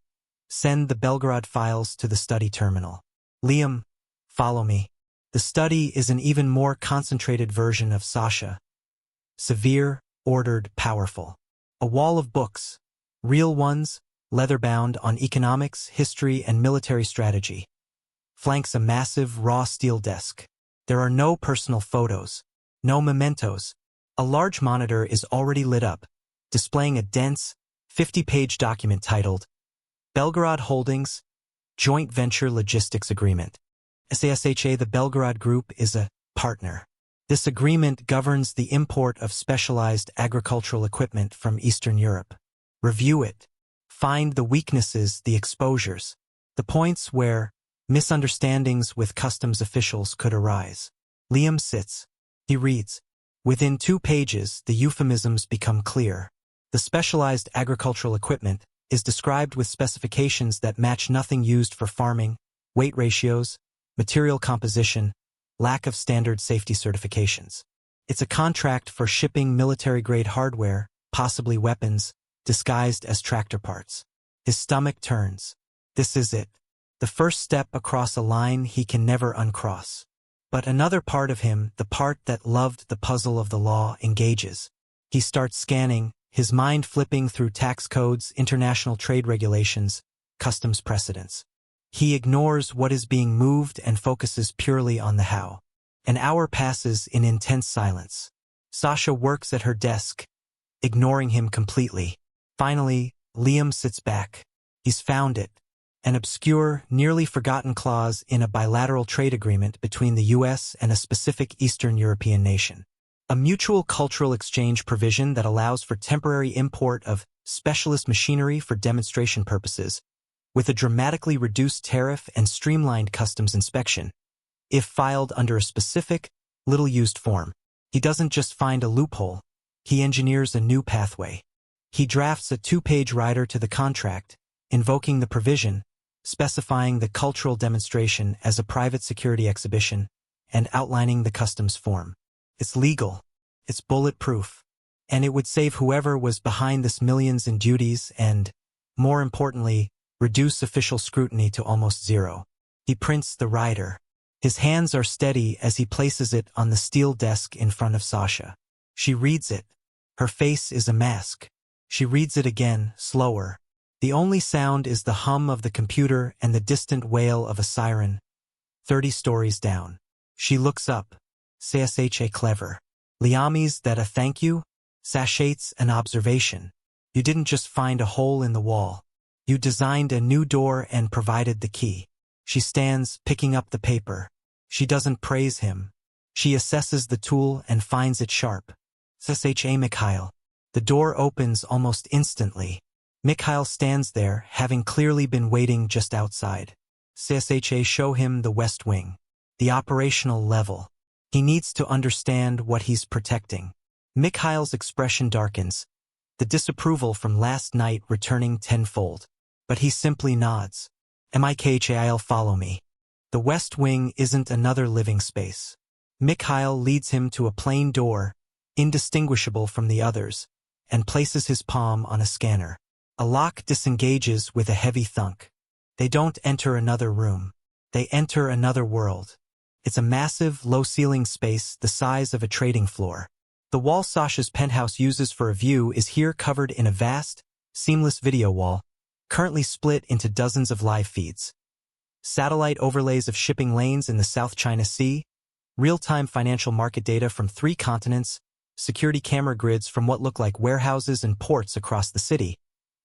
send the Belgorod files to the study terminal." "Liam, follow me." The study is an even more concentrated version of Sasha. Severe, ordered, powerful. A wall of books, real ones, leather-bound, on economics, history, and military strategy, flanks a massive, raw steel desk. There are no personal photos, no mementos. A large monitor is already lit up, displaying a dense, 50-page document titled Belgorod Holdings Joint Venture Logistics Agreement. SASHA, the Belgorod Group, is a partner. This agreement governs the import of specialized agricultural equipment from Eastern Europe. Review it. Find the weaknesses, the exposures, the points where misunderstandings with customs officials could arise. Liam sits. He reads. Within 2 pages, the euphemisms become clear. The specialized agricultural equipment is described with specifications that match nothing used for farming, weight ratios, material composition, lack of standard safety certifications. It's a contract for shipping military-grade hardware, possibly weapons, disguised as tractor parts. His stomach turns. This is it. The first step across a line he can never uncross. But another part of him, the part that loved the puzzle of the law, engages. He starts scanning, his mind flipping through tax codes, international trade regulations, customs precedents. He ignores what is being moved and focuses purely on the how. An hour passes in intense silence. Sasha works at her desk, ignoring him completely. Finally, Liam sits back. He's found it. An obscure, nearly forgotten clause in a bilateral trade agreement between the US and a specific Eastern European nation. A mutual cultural exchange provision that allows for temporary import of specialist machinery for demonstration purposes, with a dramatically reduced tariff and streamlined customs inspection, if filed under a specific, little-used form. He doesn't just find a loophole, he engineers a new pathway. He drafts a 2-page rider to the contract, invoking the provision, specifying the cultural demonstration as a private security exhibition, and outlining the customs form. It's legal, it's bulletproof, and it would save whoever was behind this millions in duties and, more importantly, reduce official scrutiny to almost zero. He prints the rider. His hands are steady as he places it on the steel desk in front of Sasha. She reads it. Her face is a mask. She reads it again, slower. The only sound is the hum of the computer and the distant wail of a siren, 30 stories down. She looks up. CSHA clever. Liami's that a thank you? Sashate's an observation. You didn't just find a hole in the wall. You designed a new door and provided the key. She stands, picking up the paper. She doesn't praise him. She assesses the tool and finds it sharp. CSHA Mikhail. The door opens almost instantly. Mikhail stands there, having clearly been waiting just outside. CSHA show him the West Wing. The operational level. He needs to understand what he's protecting. Mikhail's expression darkens, the disapproval from last night returning tenfold. But he simply nods. Mikhail, follow me. The West Wing isn't another living space. Mikhail leads him to a plain door, indistinguishable from the others, and places his palm on a scanner. A lock disengages with a heavy thunk. They don't enter another room. They enter another world. It's a massive, low-ceiling space the size of a trading floor. The wall Sasha's penthouse uses for a view is here covered in a vast, seamless video wall, currently split into dozens of live feeds. Satellite overlays of shipping lanes in the South China Sea, real-time financial market data from 3 continents, security camera grids from what look like warehouses and ports across the city,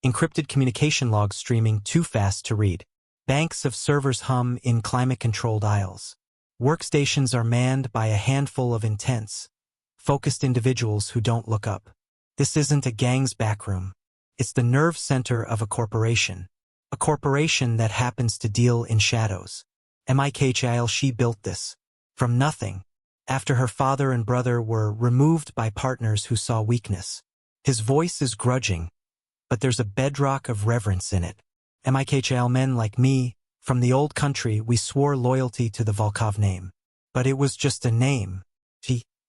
encrypted communication logs streaming too fast to read. Banks of servers hum in climate-controlled aisles. Workstations are manned by a handful of intense, focused individuals who don't look up. This isn't a gang's backroom. It's the nerve center of a corporation. A corporation that happens to deal in shadows. Mikhail, she built this. From nothing. After her father and brother were removed by partners who saw weakness. His voice is grudging, but there's a bedrock of reverence in it. Mikhail, men like me, from the old country, we swore loyalty to the Volkov name. But it was just a name.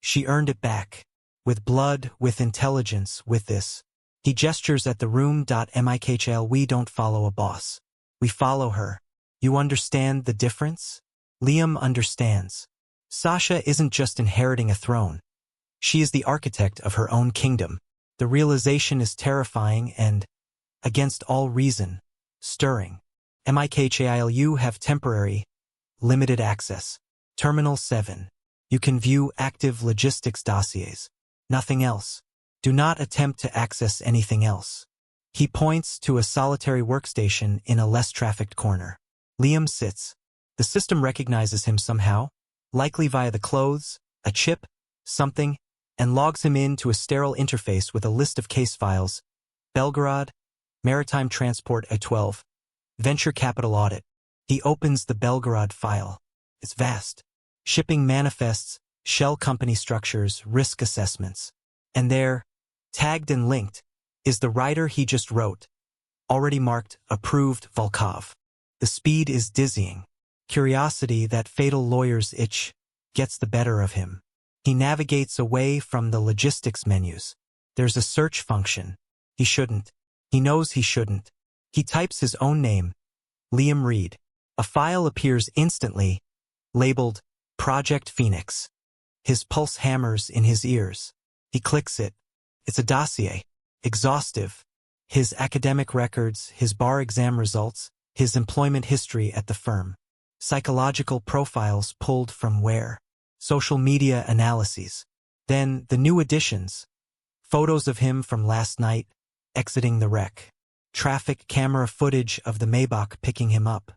She earned it back. With blood, with intelligence, with this. He gestures at the room. Mikhail, we don't follow a boss. We follow her. You understand the difference? Liam understands. Sasha isn't just inheriting a throne. She is the architect of her own kingdom. The realization is terrifying and, against all reason, stirring. Mikhail, you have temporary, limited access. Terminal 7. You can view active logistics dossiers. Nothing else. Do not attempt to access anything else. He points to a solitary workstation in a less trafficked corner. Liam sits. The system recognizes him somehow, likely via the clothes, a chip, something, and logs him in to a sterile interface with a list of case files. Belgorod, Maritime Transport A12, Venture Capital Audit. He opens the Belgorod file. It's vast. Shipping manifests, shell company structures, risk assessments. And there, tagged and linked, is the writer he just wrote, already marked Approved Volkov. The speed is dizzying. Curiosity, that fatal lawyer's itch, gets the better of him. He navigates away from the logistics menus. There's a search function. He shouldn't. He knows he shouldn't. He types his own name, Liam Reed. A file appears instantly, labeled Project Phoenix. His pulse hammers in his ears. He clicks it. It's a dossier. Exhaustive. His academic records, his bar exam results, his employment history at the firm. Psychological profiles pulled from where? Social media analyses. Then the new additions. Photos of him from last night, exiting the wreck. Traffic camera footage of the Maybach picking him up.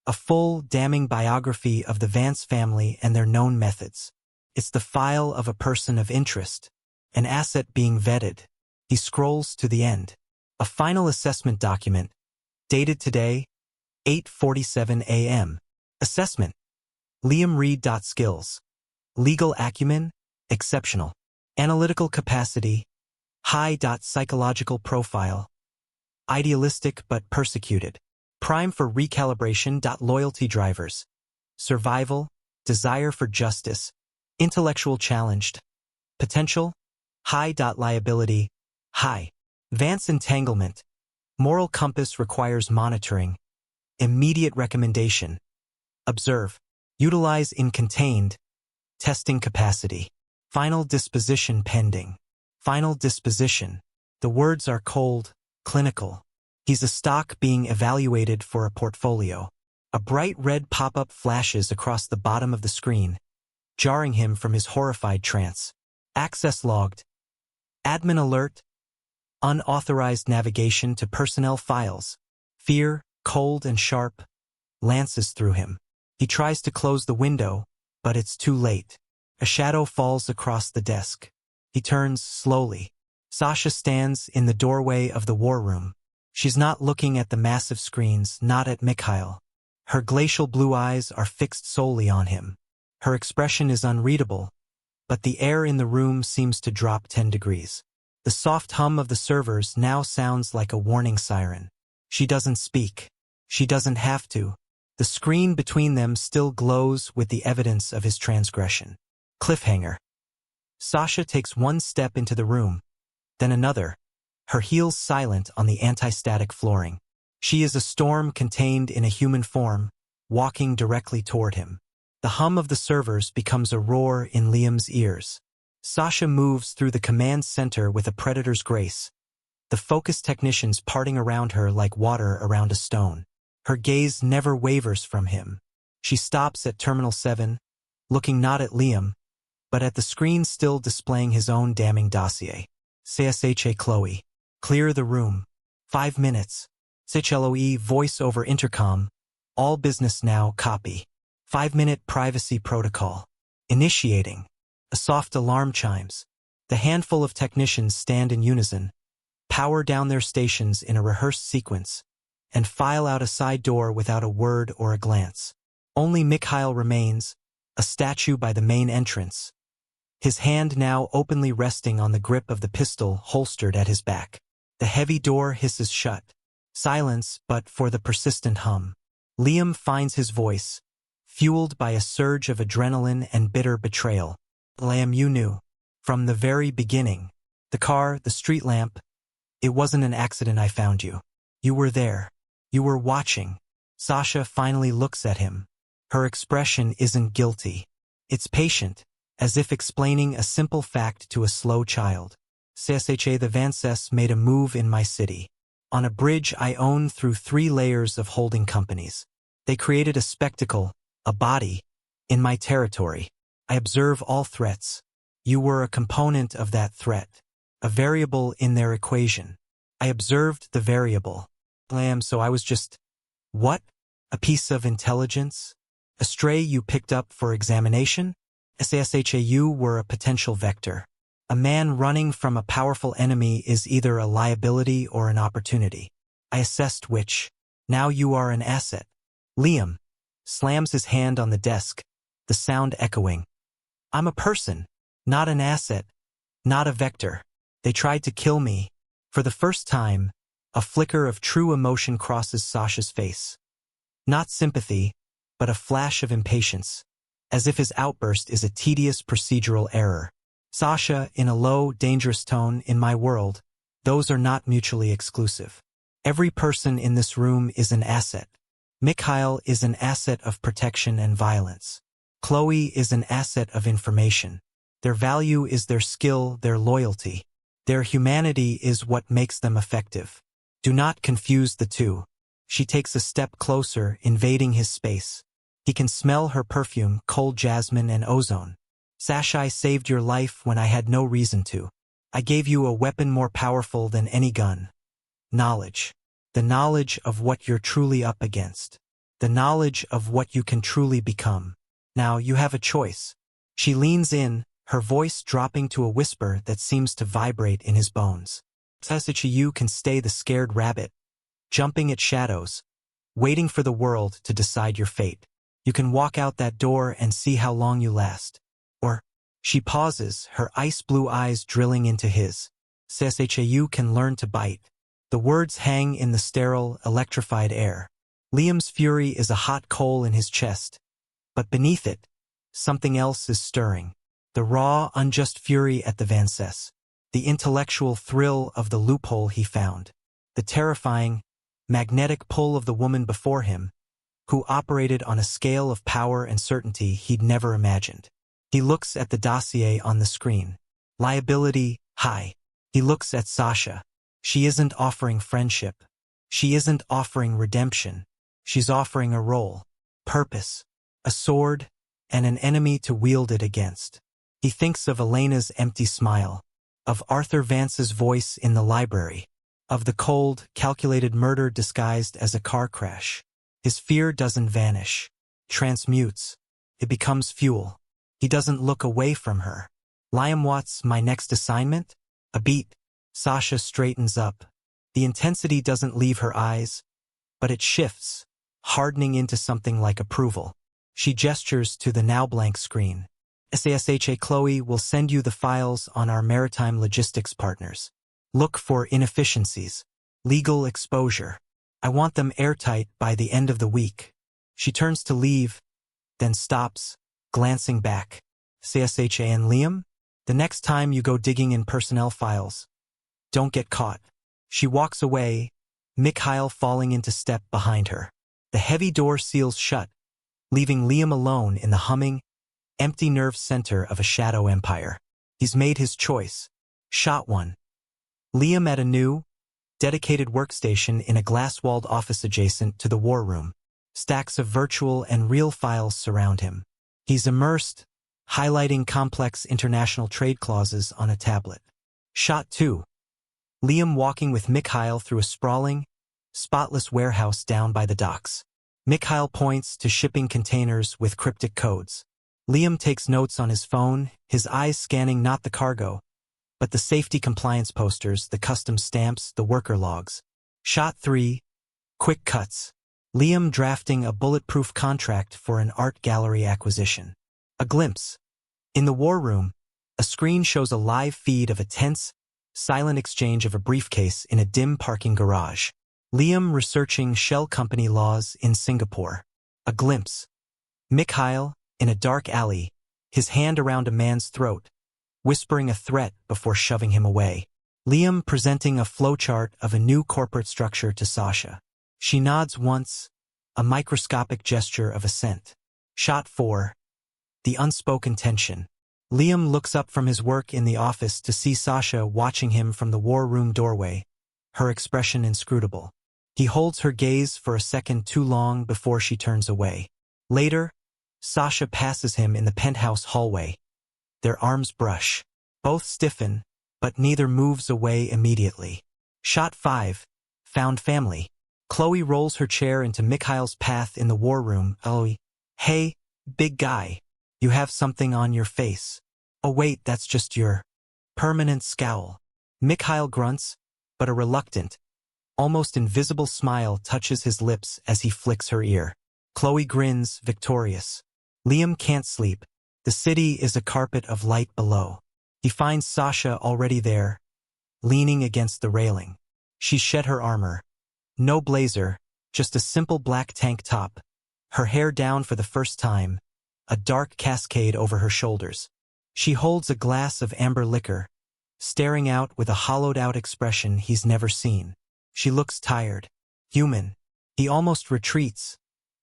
A full, damning biography of the Vance family and their known methods. It's the file of a person of interest. An asset being vetted. He scrolls to the end. A final assessment document, dated today, 8:47 a.m. Assessment. Liam Reed. Skills. Legal acumen, exceptional. Analytical capacity, high. Psychological profile, idealistic but persecuted. Prime for recalibration. Loyalty drivers. Survival, desire for justice, intellectual challenged. Potential, high. Liability, high. Vance entanglement. Moral compass requires monitoring. Immediate recommendation. Observe. Utilize in contained. Testing capacity. Final disposition pending. Final disposition. The words are cold, clinical. He's a stock being evaluated for a portfolio. A bright red pop-up flashes across the bottom of the screen, jarring him from his horrified trance. Access logged. Admin alert. Unauthorized navigation to personnel files. Fear, cold and sharp, lances through him. He tries to close the window, but it's too late. A shadow falls across the desk. He turns slowly. Sasha stands in the doorway of the war room. She's not looking at the massive screens, not at Mikhail. Her glacial blue eyes are fixed solely on him. Her expression is unreadable, but the air in the room seems to drop 10 degrees. The soft hum of the servers now sounds like a warning siren. She doesn't speak. She doesn't have to. The screen between them still glows with the evidence of his transgression. Cliffhanger. Sasha takes one step into the room, then another, her heels silent on the anti-static flooring. She is a storm contained in a human form, walking directly toward him. The hum of the servers becomes a roar in Liam's ears. Sasha moves through the command center with a predator's grace, the focus technicians parting around her like water around a stone. Her gaze never wavers from him. She stops at Terminal 7, looking not at Liam, but at the screen still displaying his own damning dossier. CSHA Chloe. Clear the room. 5 minutes. CHLOE voice over intercom. All business now, copy. 5-minute privacy protocol. Initiating. A soft alarm chimes. The handful of technicians stand in unison, power down their stations in a rehearsed sequence, and file out a side door without a word or a glance. Only Mikhail remains, a statue by the main entrance, his hand now openly resting on the grip of the pistol holstered at his back. The heavy door hisses shut. Silence, but for the persistent hum. Liam finds his voice, fueled by a surge of adrenaline and bitter betrayal. Liam, you knew. From the very beginning. The car, the street lamp. It wasn't an accident I found you. You were there. You were watching. Sasha finally looks at him. Her expression isn't guilty. It's patient, as if explaining a simple fact to a slow child. CSHA, the Vances made a move in my city. On a bridge I own through 3 layers of holding companies. They created a spectacle, a body, in my territory. I observe all threats. You were a component of that threat, a variable in their equation. I observed the variable. So I was just, what? A piece of intelligence? A stray you picked up for examination? SASHA, you were a potential vector. A man running from a powerful enemy is either a liability or an opportunity. I assessed which. Now you are an asset. Liam slams his hand on the desk, the sound echoing. I'm a person, not an asset, not a vector. They tried to kill me. For the first time, a flicker of true emotion crosses Sasha's face. Not sympathy, but a flash of impatience, as if his outburst is a tedious procedural error. Sasha, in a low, dangerous tone, in my world, those are not mutually exclusive. Every person in this room is an asset. Mikhail is an asset of protection and violence. Chloe is an asset of information. Their value is their skill, their loyalty. Their humanity is what makes them effective. Do not confuse the two. She takes a step closer, invading his space. He can smell her perfume, cold jasmine and ozone. Sasha, I saved your life when I had no reason to. I gave you a weapon more powerful than any gun. Knowledge. The knowledge of what you're truly up against. The knowledge of what you can truly become. Now you have a choice. She leans in, her voice dropping to a whisper that seems to vibrate in his bones. Sasha, you can stay the scared rabbit, jumping at shadows, waiting for the world to decide your fate. You can walk out that door and see how long you last. Or, she pauses, her ice blue eyes drilling into his. Sasha, you can learn to bite. The words hang in the sterile, electrified air. Liam's fury is a hot coal in his chest. But beneath it, something else is stirring. The raw, unjust fury at the Vances. The intellectual thrill of the loophole he found. The terrifying, magnetic pull of the woman before him, who operated on a scale of power and certainty he'd never imagined. He looks at the dossier on the screen. Liability, high. He looks at Sasha. She isn't offering friendship. She isn't offering redemption. She's offering a role, purpose, a sword, and an enemy to wield it against. He thinks of Elena's empty smile, of Arthur Vance's voice in the library, of the cold, calculated murder disguised as a car crash. His fear doesn't vanish, transmutes. It becomes fuel. He doesn't look away from her. Liam, what's my next assignment? A beat. Sasha straightens up. The intensity doesn't leave her eyes, but it shifts, hardening into something like approval. She gestures to the now blank screen. Sasha, Chloe will send you the files on our maritime logistics partners. Look for inefficiencies, legal exposure. I want them airtight by the end of the week. She turns to leave, then stops, glancing back. Sasha and Liam? The next time you go digging in personnel files, don't get caught. She walks away, Mikhail falling into step behind her. The heavy door seals shut, leaving Liam alone in the humming, empty nerve center of a shadow empire. He's made his choice. Shot one. Liam at a new, dedicated workstation in a glass-walled office adjacent to the war room. Stacks of virtual and real files surround him. He's immersed, highlighting complex international trade clauses on a tablet. Shot two. Liam walking with Mikhail through a sprawling, spotless warehouse down by the docks. Mikhail points to shipping containers with cryptic codes. Liam takes notes on his phone, his eyes scanning not the cargo, but the safety compliance posters, the customs stamps, the worker logs. Shot three. Quick cuts. Liam drafting a bulletproof contract for an art gallery acquisition. A glimpse. In the war room, a screen shows a live feed of a tense, silent exchange of a briefcase in a dim parking garage. Liam researching shell company laws in Singapore. A glimpse. Mikhail, in a dark alley, his hand around a man's throat, whispering a threat before shoving him away. Liam presenting a flowchart of a new corporate structure to Sasha. She nods once, a microscopic gesture of assent. Shot four. The unspoken tension. Liam looks up from his work in the office to see Sasha watching him from the war room doorway, her expression inscrutable. He holds her gaze for a second too long before she turns away. Later, Sasha passes him in the penthouse hallway. Their arms brush. Both stiffen, but neither moves away immediately. Shot five. Found family. Chloe rolls her chair into Mikhail's path in the war room. Oh, hey, big guy. You have something on your face. Oh wait, that's just your permanent scowl. Mikhail grunts, but a reluctant, almost invisible smile touches his lips as he flicks her ear. Chloe grins, victorious. Liam can't sleep, The city is a carpet of light below. He finds Sasha already there, leaning against the railing. She's shed her armor. No blazer, just a simple black tank top. Her hair down for the first time, a dark cascade over her shoulders. She holds a glass of amber liquor, staring out with a hollowed-out expression he's never seen. She looks tired, human. He almost retreats,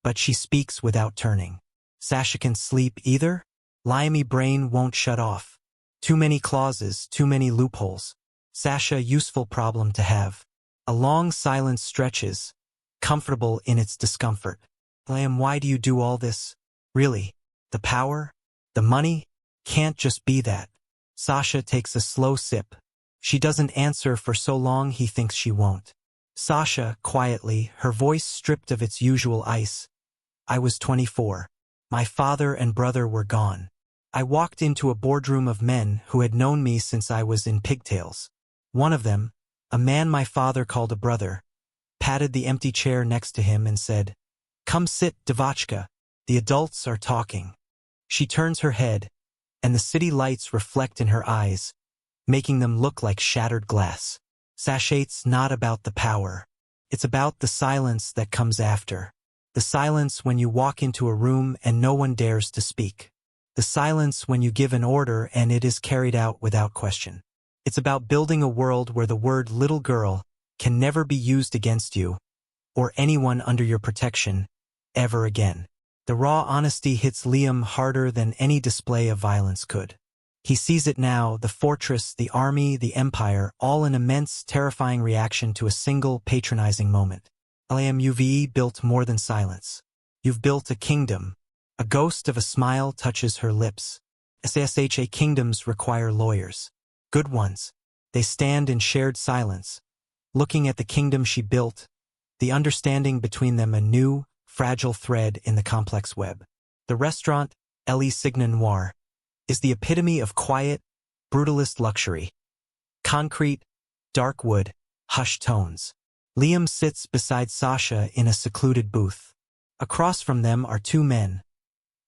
but she speaks without turning. Sasha can sleep either? Liamy brain won't shut off. Too many clauses, too many loopholes. Sasha, useful problem to have. A long silence stretches, comfortable in its discomfort. Liam, why do you do all this? Really? The power? The money? Can't just be that. Sasha takes a slow sip. She doesn't answer for so long he thinks she won't. Sasha, quietly, her voice stripped of its usual ice. I was 24. My father and brother were gone. I walked into a boardroom of men who had known me since I was in pigtails. One of them, a man my father called a brother, patted the empty chair next to him and said, "Come sit, Devachka. The adults are talking." She turns her head, and the city lights reflect in her eyes, making them look like shattered glass. Sasha's not about the power. It's about the silence that comes after. The silence when you walk into a room and no one dares to speak. The silence when you give an order and it is carried out without question. It's about building a world where the word little girl can never be used against you, or anyone under your protection, ever again. The raw honesty hits Liam harder than any display of violence could. He sees it now, the fortress, the army, the empire, all an immense, terrifying reaction to a single, patronizing moment. Liam, built more than silence. You've built a kingdom. A ghost of a smile touches her lips. Sasha, kingdoms require lawyers. Good ones. They stand in shared silence, looking at the kingdom she built, the understanding between them a new, fragile thread in the complex web. The restaurant, Elie Signe Noir, is the epitome of quiet, brutalist luxury. Concrete, dark wood, hushed tones. Liam sits beside Sasha in a secluded booth. Across from them are two men.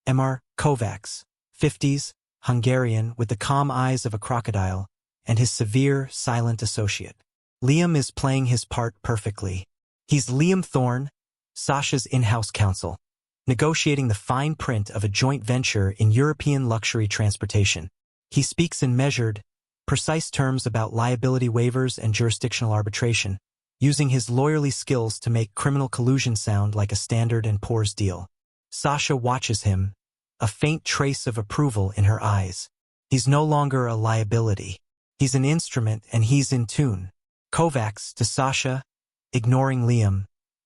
Emar Kovacs, 50s, Hungarian with the calm eyes of a crocodile, and his severe, silent associate. Liam is playing his part perfectly. He's Liam Thorne, Sasha's in-house counsel, negotiating the fine print of a joint venture in European luxury transportation. He speaks in measured, precise terms about liability waivers and jurisdictional arbitration, using his lawyerly skills to make criminal collusion sound like a Standard & Poor's deal. Sasha watches him, a faint trace of approval in her eyes. He's no longer a liability. He's an instrument and he's in tune. Kovacs to Sasha, ignoring Liam.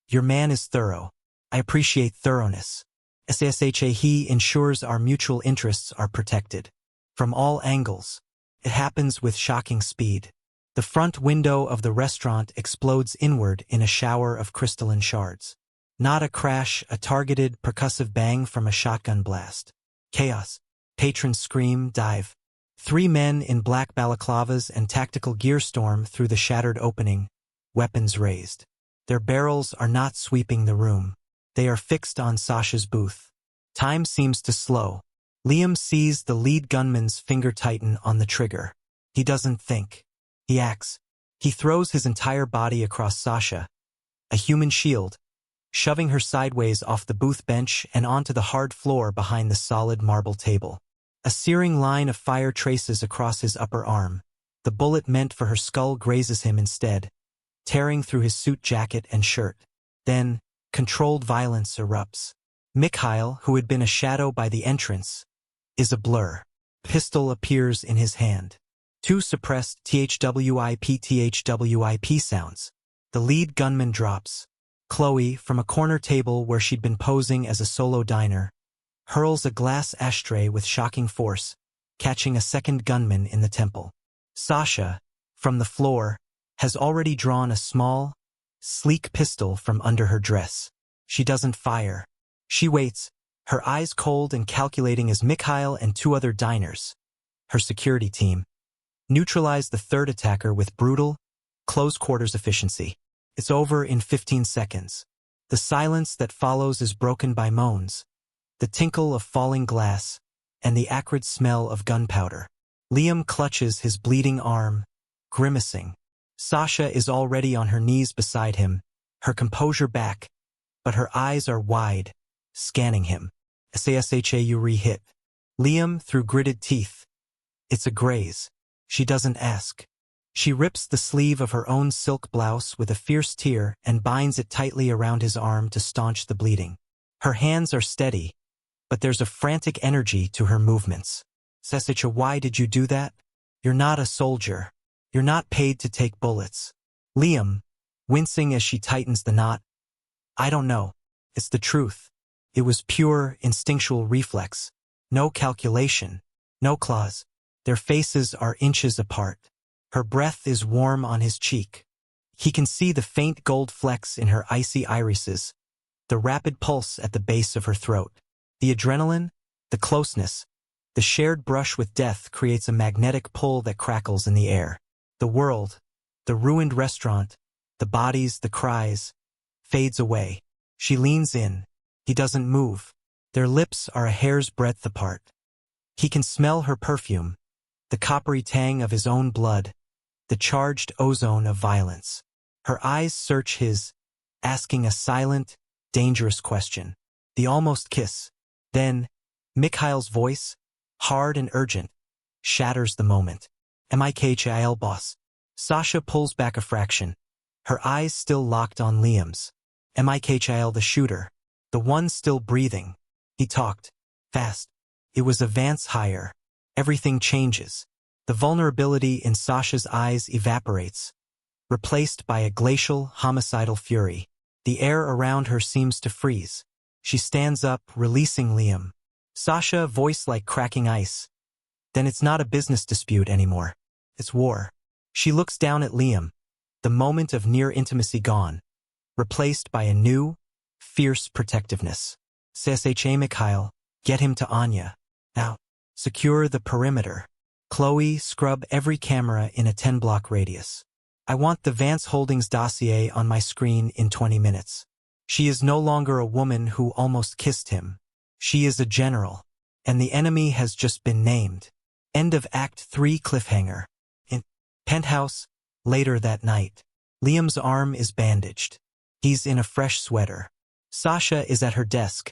Your man is thorough. I appreciate thoroughness. Sasha, he ensures our mutual interests are protected. From all angles. It happens with shocking speed. The front window of the restaurant explodes inward in a shower of crystalline shards. Not a crash, a targeted, percussive bang from a shotgun blast. Chaos. Patrons scream, dive. Three men in black balaclavas and tactical gear storm through the shattered opening, weapons raised. Their barrels are not sweeping the room. They are fixed on Sasha's booth. Time seems to slow. Liam sees the lead gunman's finger tighten on the trigger. He doesn't think. He acts. He throws his entire body across Sasha, a human shield, shoving her sideways off the booth bench and onto the hard floor behind the solid marble table. A searing line of fire traces across his upper arm. The bullet meant for her skull grazes him instead, tearing through his suit jacket and shirt. Then, controlled violence erupts. Mikhail, who had been a shadow by the entrance, is a blur. Pistol appears in his hand. Two suppressed THWIP sounds. The lead gunman drops. Chloe, from a corner table where she'd been posing as a solo diner, hurls a glass ashtray with shocking force, catching a second gunman in the temple. Sasha, from the floor, has already drawn a small, sleek pistol from under her dress. She doesn't fire. She waits, her eyes cold and calculating as Mikhail and two other diners, her security team, neutralize the third attacker with brutal, close-quarters efficiency. It's over in 15 seconds. The silence that follows is broken by moans, the tinkle of falling glass, and the acrid smell of gunpowder. Liam clutches his bleeding arm, grimacing. Sasha is already on her knees beside him, her composure back, but her eyes are wide, scanning him. Sasha re-hit. Liam through gritted teeth. It's a graze. She doesn't ask. She rips the sleeve of her own silk blouse with a fierce tear and binds it tightly around his arm to staunch the bleeding. Her hands are steady, but there's a frantic energy to her movements. Sasha, why did you do that? You're not a soldier. You're not paid to take bullets. Liam, wincing as she tightens the knot. I don't know. It's the truth. It was pure, instinctual reflex. No calculation. No claws. Their faces are inches apart. Her breath is warm on his cheek. He can see the faint gold flecks in her icy irises, the rapid pulse at the base of her throat. The adrenaline, the closeness, the shared brush with death creates a magnetic pull that crackles in the air. The world, the ruined restaurant, the bodies, the cries, fades away. She leans in. He doesn't move. Their lips are a hair's breadth apart. He can smell her perfume, the coppery tang of his own blood, the charged ozone of violence. Her eyes search his, asking a silent, dangerous question. The almost kiss. Then, Mikhail's voice, hard and urgent, shatters the moment. Mikhail boss. Sasha pulls back a fraction, her eyes still locked on Liam's. Mikhail the shooter, the one still breathing. He talked, fast. It was a Vance hire. Everything changes. The vulnerability in Sasha's eyes evaporates, replaced by a glacial, homicidal fury. The air around her seems to freeze. She stands up, releasing Liam. Sasha, voice like cracking ice. Then it's not a business dispute anymore. It's war. She looks down at Liam, the moment of near intimacy gone, replaced by a new, fierce protectiveness. Sasha Mikhail, get him to Anya. Now, secure the perimeter. Chloe, scrub every camera in a 10-block radius. I want the Vance Holdings dossier on my screen in 20 minutes. She is no longer a woman who almost kissed him. She is a general. And the enemy has just been named. End of Act 3 cliffhanger. In penthouse, later that night. Liam's arm is bandaged. He's in a fresh sweater. Sasha is at her desk,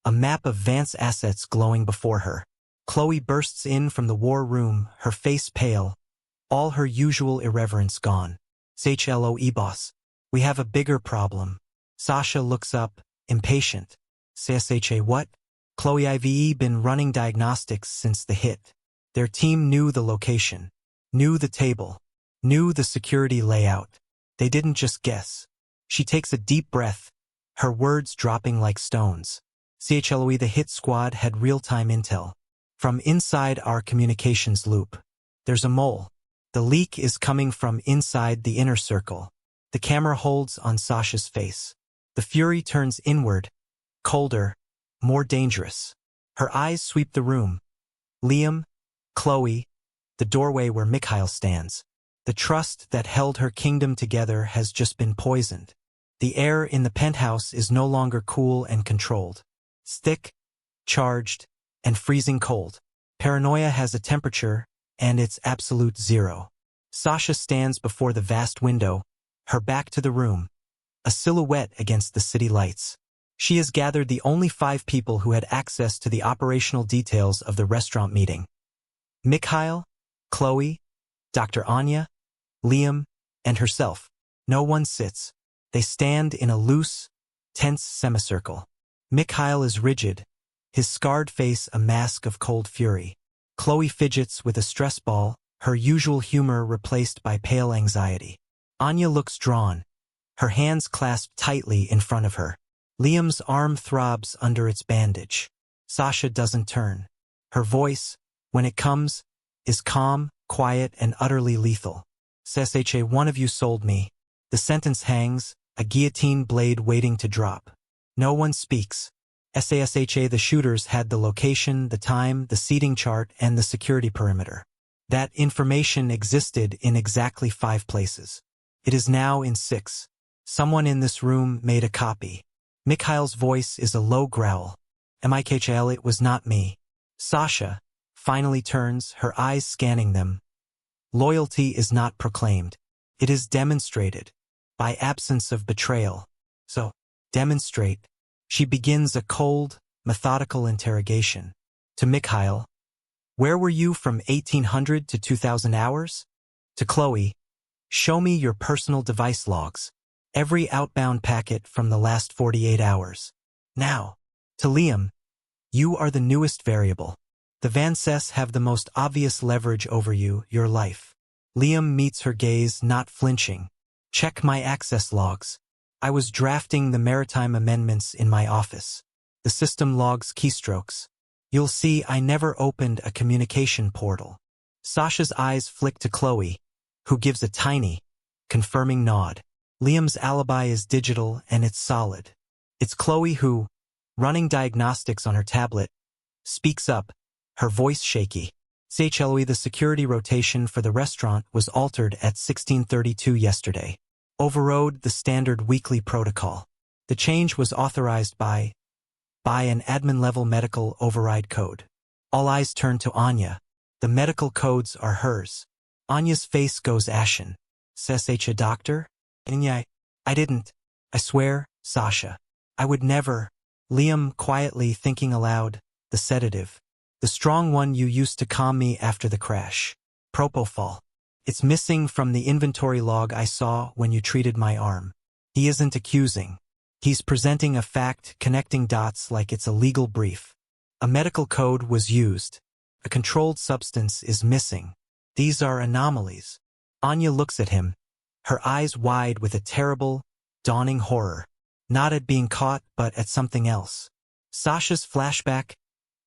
a map of Vance assets glowing before her. Chloe bursts in from the war room, her face pale, all her usual irreverence gone. Shloe boss. We have a bigger problem. Sasha looks up, impatient. Sasha what? Chloe I've been running diagnostics since the hit. Their team knew the location, knew the table, knew the security layout. They didn't just guess. She takes a deep breath, her words dropping like stones. Chloe, the hit squad had real-time intel. From inside our communications loop. There's a mole. The leak is coming from inside the inner circle. The camera holds on Sasha's face. The fury turns inward, colder, more dangerous. Her eyes sweep the room. Liam, Chloe, the doorway where Mikhail stands. The trust that held her kingdom together has just been poisoned. The air in the penthouse is no longer cool and controlled. It's thick, charged, and freezing cold. Paranoia has a temperature, and it's absolute zero. Sasha stands before the vast window, her back to the room, a silhouette against the city lights. She has gathered the only 5 people who had access to the operational details of the restaurant meeting. Mikhail, Chloe, Dr. Anya, Liam, and herself. No one sits. They stand in a loose, tense semicircle. Mikhail is rigid, his scarred face a mask of cold fury. Chloe fidgets with a stress ball, her usual humor replaced by pale anxiety. Anya looks drawn, her hands clasped tightly in front of her. Liam's arm throbs under its bandage. Sasha doesn't turn. Her voice, when it comes, is calm, quiet, and utterly lethal. Sasha, one of you sold me. The sentence hangs, a guillotine blade waiting to drop. No one speaks. Sasha, the shooters had the location, the time, the seating chart, and the security perimeter. That information existed in exactly 5 places. It is now in 6. Someone in this room made a copy. Mikhail's voice is a low growl. Mikhail, it was not me. Sasha finally turns, her eyes scanning them. Loyalty is not proclaimed. It is demonstrated by absence of betrayal. So, demonstrate. She begins a cold, methodical interrogation. To Mikhail, where were you from 1800 to 2000 hours? To Chloe, show me your personal device logs. Every outbound packet from the last 48 hours. Now, to Liam, you are the newest variable. The Vances have the most obvious leverage over you, your life. Liam meets her gaze, not flinching. Check my access logs. I was drafting the maritime amendments in my office. The system logs keystrokes. You'll see I never opened a communication portal. Sasha's eyes flick to Chloe, who gives a tiny, confirming nod. Liam's alibi is digital and it's solid. It's Chloe who, running diagnostics on her tablet, speaks up, her voice shaky. Chloe, the security rotation for the restaurant was altered at 16:32 yesterday. Overrode the standard weekly protocol. The change was authorized by an admin-level medical override code. All eyes turn to Anya. The medical codes are hers. Anya's face goes ashen. Says a doctor? Anya, I didn't. I swear, Sasha. I would never. Liam quietly thinking aloud, the sedative. The strong one you used to calm me after the crash. Propofol. It's missing from the inventory log I saw when you treated my arm. He isn't accusing. He's presenting a fact, connecting dots like it's a legal brief. A medical code was used. A controlled substance is missing. These are anomalies. Anya looks at him, her eyes wide with a terrible, dawning horror. Not at being caught, but at something else. Sasha's flashback,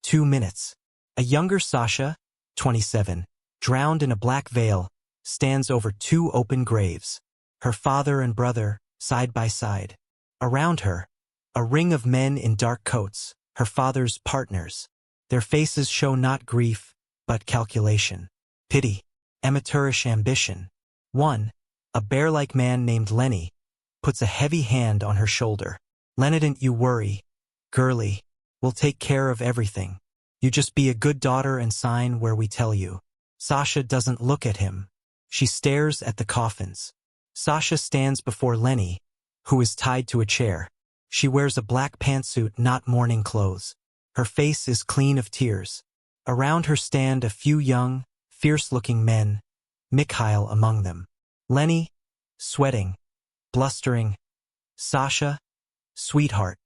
2 minutes. A younger Sasha, 27, drowned in a black veil, stands over 2 open graves. Her father and brother, side by side. Around her, a ring of men in dark coats, her father's partners. Their faces show not grief, but calculation. Pity. Amateurish ambition. One, a bear-like man named Lenny, puts a heavy hand on her shoulder. Lenny, don't you worry, girlie. We'll take care of everything. You just be a good daughter and sign where we tell you. Sasha doesn't look at him. She stares at the coffins. Sasha stands before Lenny, who is tied to a chair. She wears a black pantsuit, not mourning clothes. Her face is clean of tears. Around her stand a few young, fierce-looking men, Mikhail among them. Lenny, sweating, blustering. Sasha, sweetheart,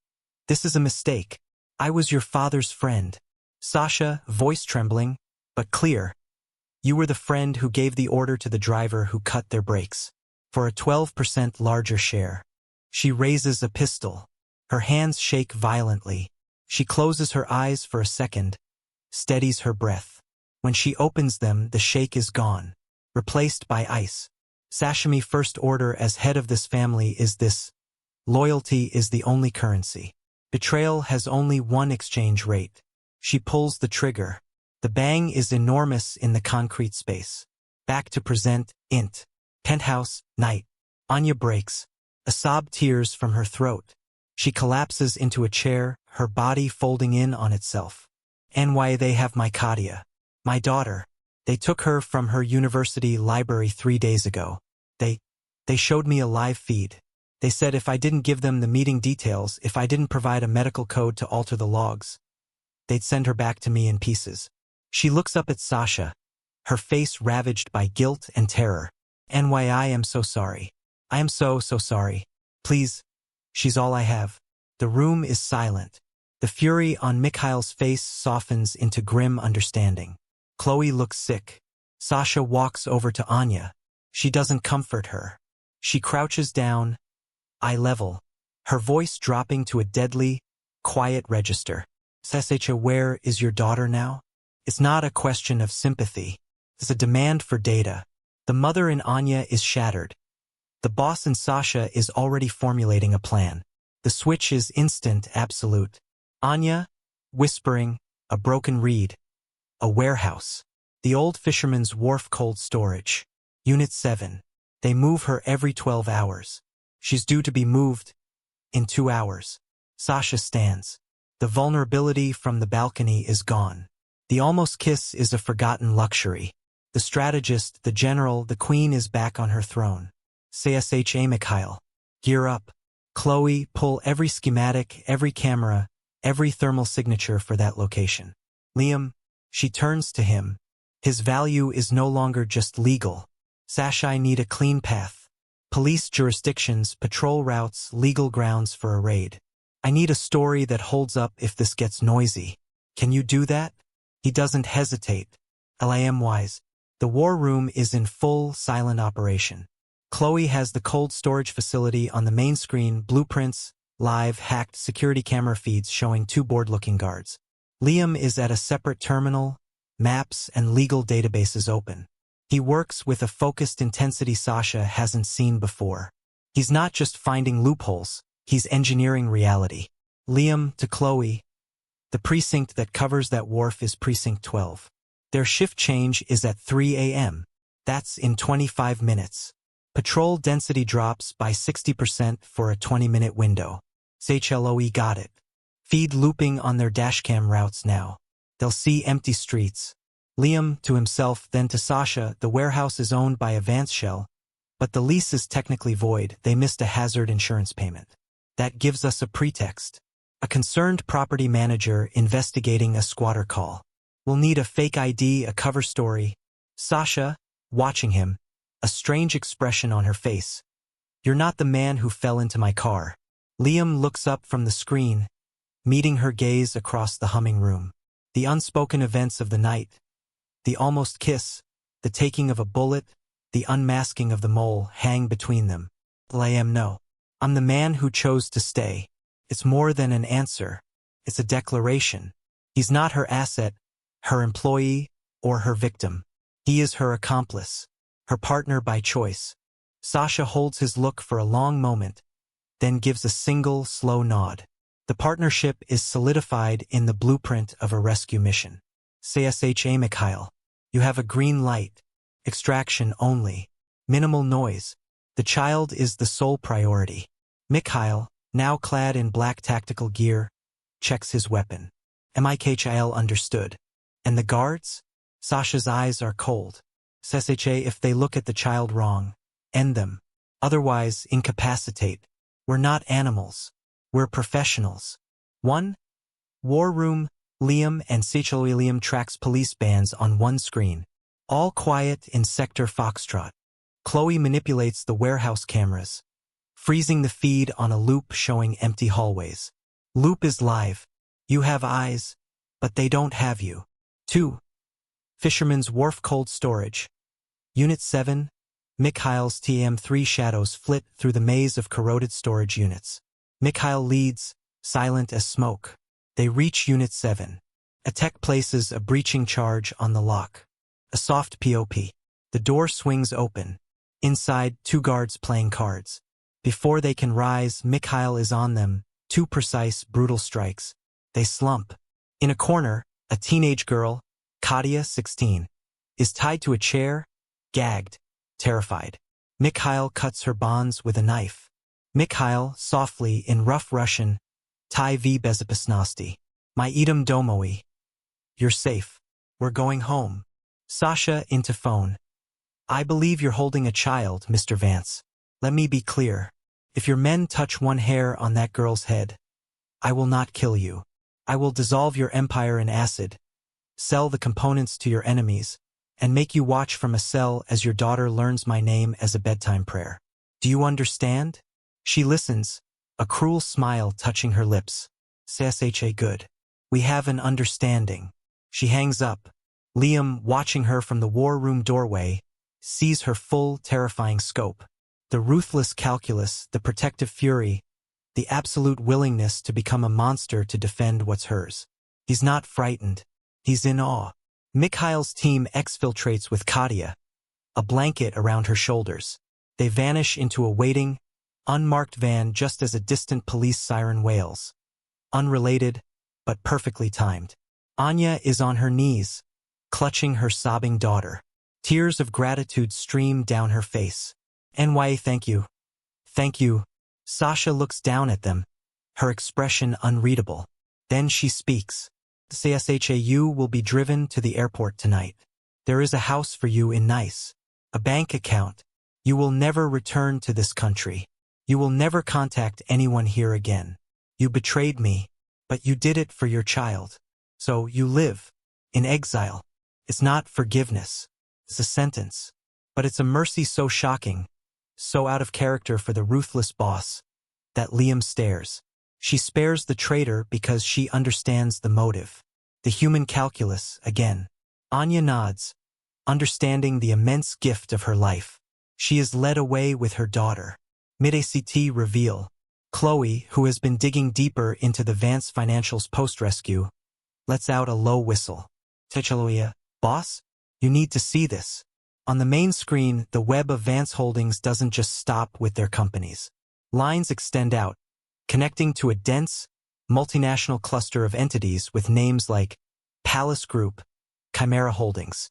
this is a mistake. I was your father's friend. Sasha, voice trembling, but clear. You were the friend who gave the order to the driver who cut their brakes. For a 12% larger share. She raises a pistol. Her hands shake violently. She closes her eyes for a second, steadies her breath. When she opens them, the shake is gone, replaced by ice. Sashimi first order as head of this family is this. Loyalty is the only currency. Betrayal has only one exchange rate. She pulls the trigger. The bang is enormous in the concrete space. Back to present, int. Penthouse, night. Anya breaks. A sob tears from her throat. She collapses into a chair, her body folding in on itself. And why they have my Katia. My daughter. They took her from her university library 3 days ago. They showed me a live feed. They said if I didn't give them the meeting details, if I didn't provide a medical code to alter the logs, they'd send her back to me in pieces. She looks up at Sasha, her face ravaged by guilt and terror. And why I am so sorry. I am so sorry. Please. She's all I have. The room is silent. The fury on Mikhail's face softens into grim understanding. Chloe looks sick. Sasha walks over to Anya. She doesn't comfort her. She crouches down, eye level, her voice dropping to a deadly, quiet register. Sasha, where is your daughter now? It's not a question of sympathy. It's a demand for data. The mother in Anya is shattered. The boss in Sasha is already formulating a plan. The switch is instant, absolute. Anya, whispering, a broken reed. A warehouse. The old fisherman's wharf cold storage. Unit 7. They move her every 12 hours. She's due to be moved in 2 hours. Sasha stands. The vulnerability from the balcony is gone. The almost kiss is a forgotten luxury. The strategist, the general, the queen is back on her throne. CSHA Mikhail. Gear up. Chloe, pull every schematic, every camera, every thermal signature for that location. Liam. She turns to him. His value is no longer just legal. Sasha, I need a clean path. Police jurisdictions, patrol routes, legal grounds for a raid. I need a story that holds up if this gets noisy. Can you do that? He doesn't hesitate. LAM-wise. The war room is in full, silent operation. Chloe has the cold storage facility on the main screen, blueprints, live, hacked security camera feeds showing two bored-looking guards. Liam is at a separate terminal, maps and legal databases open. He works with a focused intensity Sasha hasn't seen before. He's not just finding loopholes, he's engineering reality. Liam to Chloe. The precinct that covers that wharf is Precinct 12. Their shift change is at 3 a.m. That's in 25 minutes. Patrol density drops by 60% for a 20-minute window. CHLOE got it. Feed looping on their dashcam routes now. They'll see empty streets. Liam to himself, then to Sasha. The warehouse is owned by Advance Shell, but the lease is technically void. They missed a hazard insurance payment. That gives us a pretext. A concerned property manager investigating a squatter call. We'll need a fake ID, a cover story. Sasha, watching him, a strange expression on her face. You're not the man who fell into my car. Liam looks up from the screen, meeting her gaze across the humming room. The unspoken events of the night. The almost kiss, the taking of a bullet, the unmasking of the mole hang between them. Liam, no. I'm the man who chose to stay. It's more than an answer. It's a declaration. He's not her asset, her employee, or her victim. He is her accomplice, her partner by choice. Sasha holds his look for a long moment, then gives a single, slow nod. The partnership is solidified in the blueprint of a rescue mission. CSHA Mikhail. You have a green light. Extraction only. Minimal noise. The child is the sole priority. Mikhail, now clad in black tactical gear, checks his weapon. Mikhail understood. And the guards? Sasha's eyes are cold. CSHA, if they look at the child wrong, end them. Otherwise, incapacitate. We're not animals. We're professionals. 1. War Room. Liam and CHLOE. Liam tracks police bands on one screen. All quiet in Sector Foxtrot. Chloe manipulates the warehouse cameras, freezing the feed on a loop showing empty hallways. Loop is live. You have eyes, but they don't have you. 2. Fisherman's Wharf Cold Storage. Unit 7. Mikhail's TM3 shadows flit through the maze of corroded storage units. Mikhail leads, silent as smoke. They reach Unit 7. A tech places a breaching charge on the lock. A soft POP. The door swings open. Inside, two guards playing cards. Before they can rise, Mikhail is on them. Two precise, brutal strikes. They slump. In a corner, a teenage girl, Katia, 16, is tied to a chair, gagged, terrified. Mikhail cuts her bonds with a knife. Mikhail, softly, in rough Russian, Tai v bezopasnosti. My idem domoi. You're safe. We're going home. Sasha into phone. I believe you're holding a child, Mr. Vance. Let me be clear. If your men touch one hair on that girl's head, I will not kill you. I will dissolve your empire in acid, sell the components to your enemies, and make you watch from a cell as your daughter learns my name as a bedtime prayer. Do you understand? She listens, a cruel smile touching her lips. CSHA good. We have an understanding. She hangs up. Liam, watching her from the war room doorway, sees her full, terrifying scope. The ruthless calculus, the protective fury, the absolute willingness to become a monster to defend what's hers. He's not frightened. He's in awe. Mikhail's team exfiltrates with Katia, a blanket around her shoulders. They vanish into a waiting, unmarked van just as a distant police siren wails. Unrelated, but perfectly timed. Anya is on her knees, clutching her sobbing daughter. Tears of gratitude stream down her face. NYA, thank you. Thank you. Sasha looks down at them, her expression unreadable. Then she speaks. CSHAU will be driven to the airport tonight. There is a house for you in Nice. A bank account. You will never return to this country. You will never contact anyone here again. You betrayed me, but you did it for your child. So you live in exile. It's not forgiveness. It's a sentence. But it's a mercy so shocking, so out of character for the ruthless boss, that Liam stares. She spares the traitor because she understands the motive. The human calculus, again. Anya nods, understanding the immense gift of her life. She is led away with her daughter. Mid-ACT reveal. Chloe, who has been digging deeper into the Vance Financials post-rescue, lets out a low whistle. Techeloia, boss? You need to see this. On the main screen, the web of Vance Holdings doesn't just stop with their companies. Lines extend out, connecting to a dense, multinational cluster of entities with names like Palace Group, Chimera Holdings.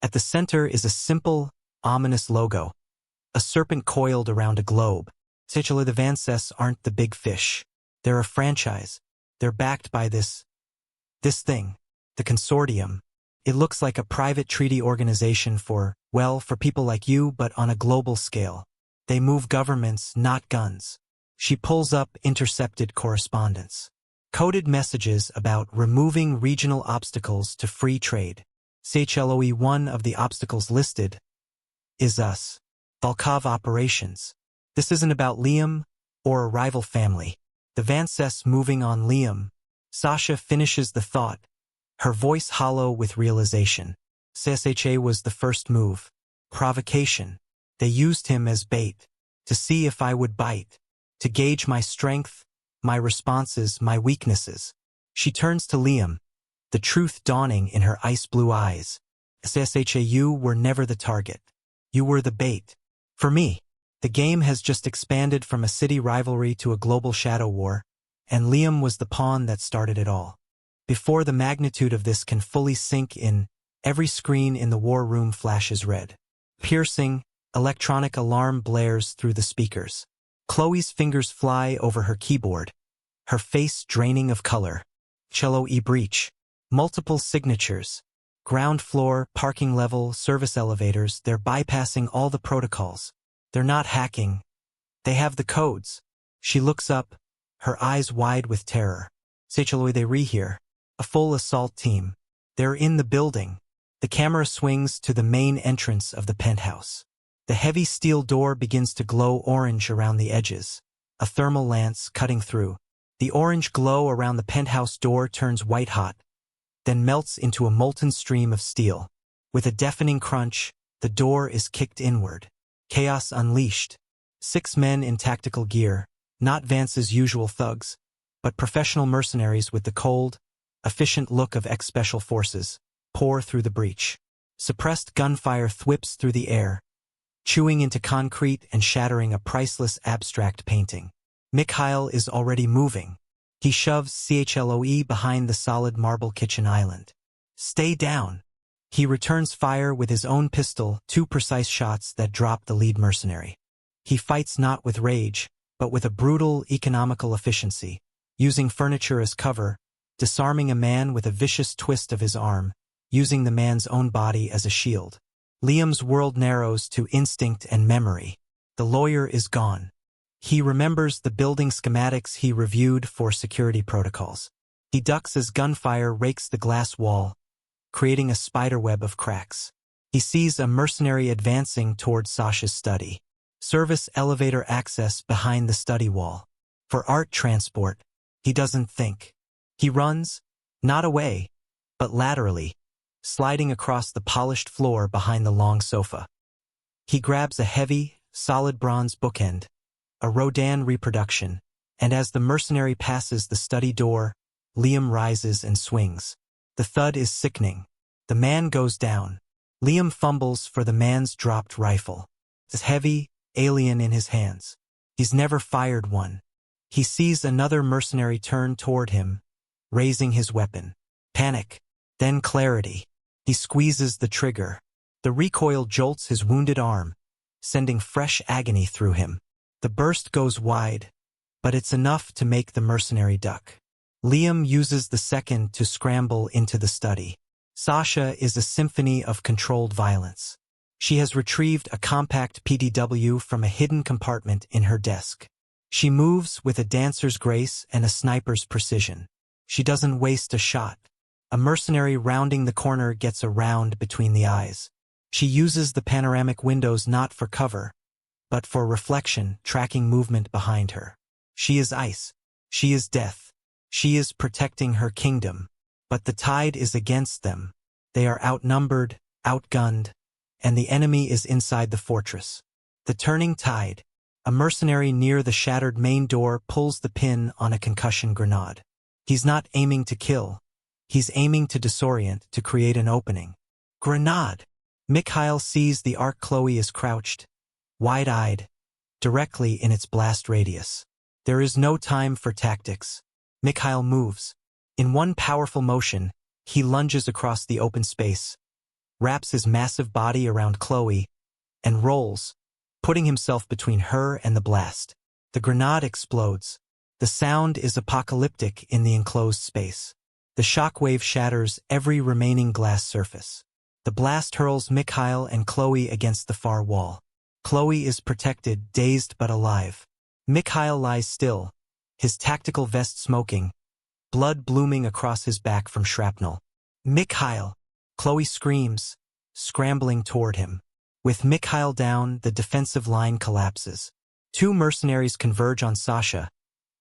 At the center is a simple, ominous logo, a serpent coiled around a globe. Techeloia, the Vances aren't the big fish. They're a franchise. They're backed by this thing, the consortium. It looks like a private treaty organization for people like you, but on a global scale. They move governments, not guns. She pulls up intercepted correspondence. Coded messages about removing regional obstacles to free trade. CHLOE, one of the obstacles listed is us. Volkov operations. This isn't about Liam or a rival family. The Vances moving on Liam. Sasha finishes the thought, her voice hollow with realization. CSHA was the first move. Provocation. They used him as bait, to see if I would bite, to gauge my strength, my responses, my weaknesses. She turns to Liam, the truth dawning in her ice-blue eyes. CSHA, you were never the target. You were the bait. For me, the game has just expanded from a city rivalry to a global shadow war, and Liam was the pawn that started it all. Before the magnitude of this can fully sink in, every screen in the war room flashes red. Piercing, electronic alarm blares through the speakers. Chloe's fingers fly over her keyboard, her face draining of color. Cello E breach. Multiple signatures. Ground floor, parking level, service elevators, they're bypassing all the protocols. They're not hacking. They have the codes. She looks up, her eyes wide with terror. Seychelloi, they re-hear. A full assault team. They're in the building. The camera swings to the main entrance of the penthouse. The heavy steel door begins to glow orange around the edges, a thermal lance cutting through. The orange glow around the penthouse door turns white-hot, then melts into a molten stream of steel. With a deafening crunch, the door is kicked inward. Chaos unleashed. 6 men in tactical gear, not Vance's usual thugs, but professional mercenaries with the cold, efficient look of ex-special forces, pour through the breach. Suppressed gunfire thwips through the air, chewing into concrete and shattering a priceless abstract painting. Mikhail is already moving. He shoves CHLOE behind the solid marble kitchen island. Stay down. He returns fire with his own pistol, 2 precise shots that drop the lead mercenary. He fights not with rage, but with a brutal, economical efficiency, using furniture as cover, disarming a man with a vicious twist of his arm, using the man's own body as a shield. Liam's world narrows to instinct and memory. The lawyer is gone. He remembers the building schematics he reviewed for security protocols. He ducks as gunfire rakes the glass wall, creating a spiderweb of cracks. He sees a mercenary advancing toward Sasha's study. Service elevator access behind the study wall. For art transport, he doesn't think. He runs, not away, but laterally, sliding across the polished floor behind the long sofa. He grabs a heavy, solid bronze bookend, a Rodin reproduction, and as the mercenary passes the study door, Liam rises and swings. The thud is sickening. The man goes down. Liam fumbles for the man's dropped rifle. It's heavy, alien in his hands. He's never fired one. He sees another mercenary turn toward him, raising his weapon. Panic, then clarity. He squeezes the trigger. The recoil jolts his wounded arm, sending fresh agony through him. The burst goes wide, but it's enough to make the mercenary duck. Liam uses the second to scramble into the study. Sasha is a symphony of controlled violence. She has retrieved a compact PDW from a hidden compartment in her desk. She moves with a dancer's grace and a sniper's precision. She doesn't waste a shot. A mercenary rounding the corner gets a round between the eyes. She uses the panoramic windows not for cover, but for reflection, tracking movement behind her. She is ice. She is death. She is protecting her kingdom. But the tide is against them. They are outnumbered, outgunned, and the enemy is inside the fortress. The turning tide. A mercenary near the shattered main door pulls the pin on a concussion grenade. He's not aiming to kill. He's aiming to disorient, to create an opening. Grenade! Mikhail sees the arc. Chloe is crouched, wide-eyed, directly in its blast radius. There is no time for tactics. Mikhail moves. In one powerful motion, he lunges across the open space, wraps his massive body around Chloe, and rolls, putting himself between her and the blast. The grenade explodes. The sound is apocalyptic in the enclosed space. The shockwave shatters every remaining glass surface. The blast hurls Mikhail and Chloe against the far wall. Chloe is protected, dazed but alive. Mikhail lies still, his tactical vest smoking, blood blooming across his back from shrapnel. Mikhail! Chloe screams, scrambling toward him. With Mikhail down, the defensive line collapses. Two mercenaries converge on Sasha,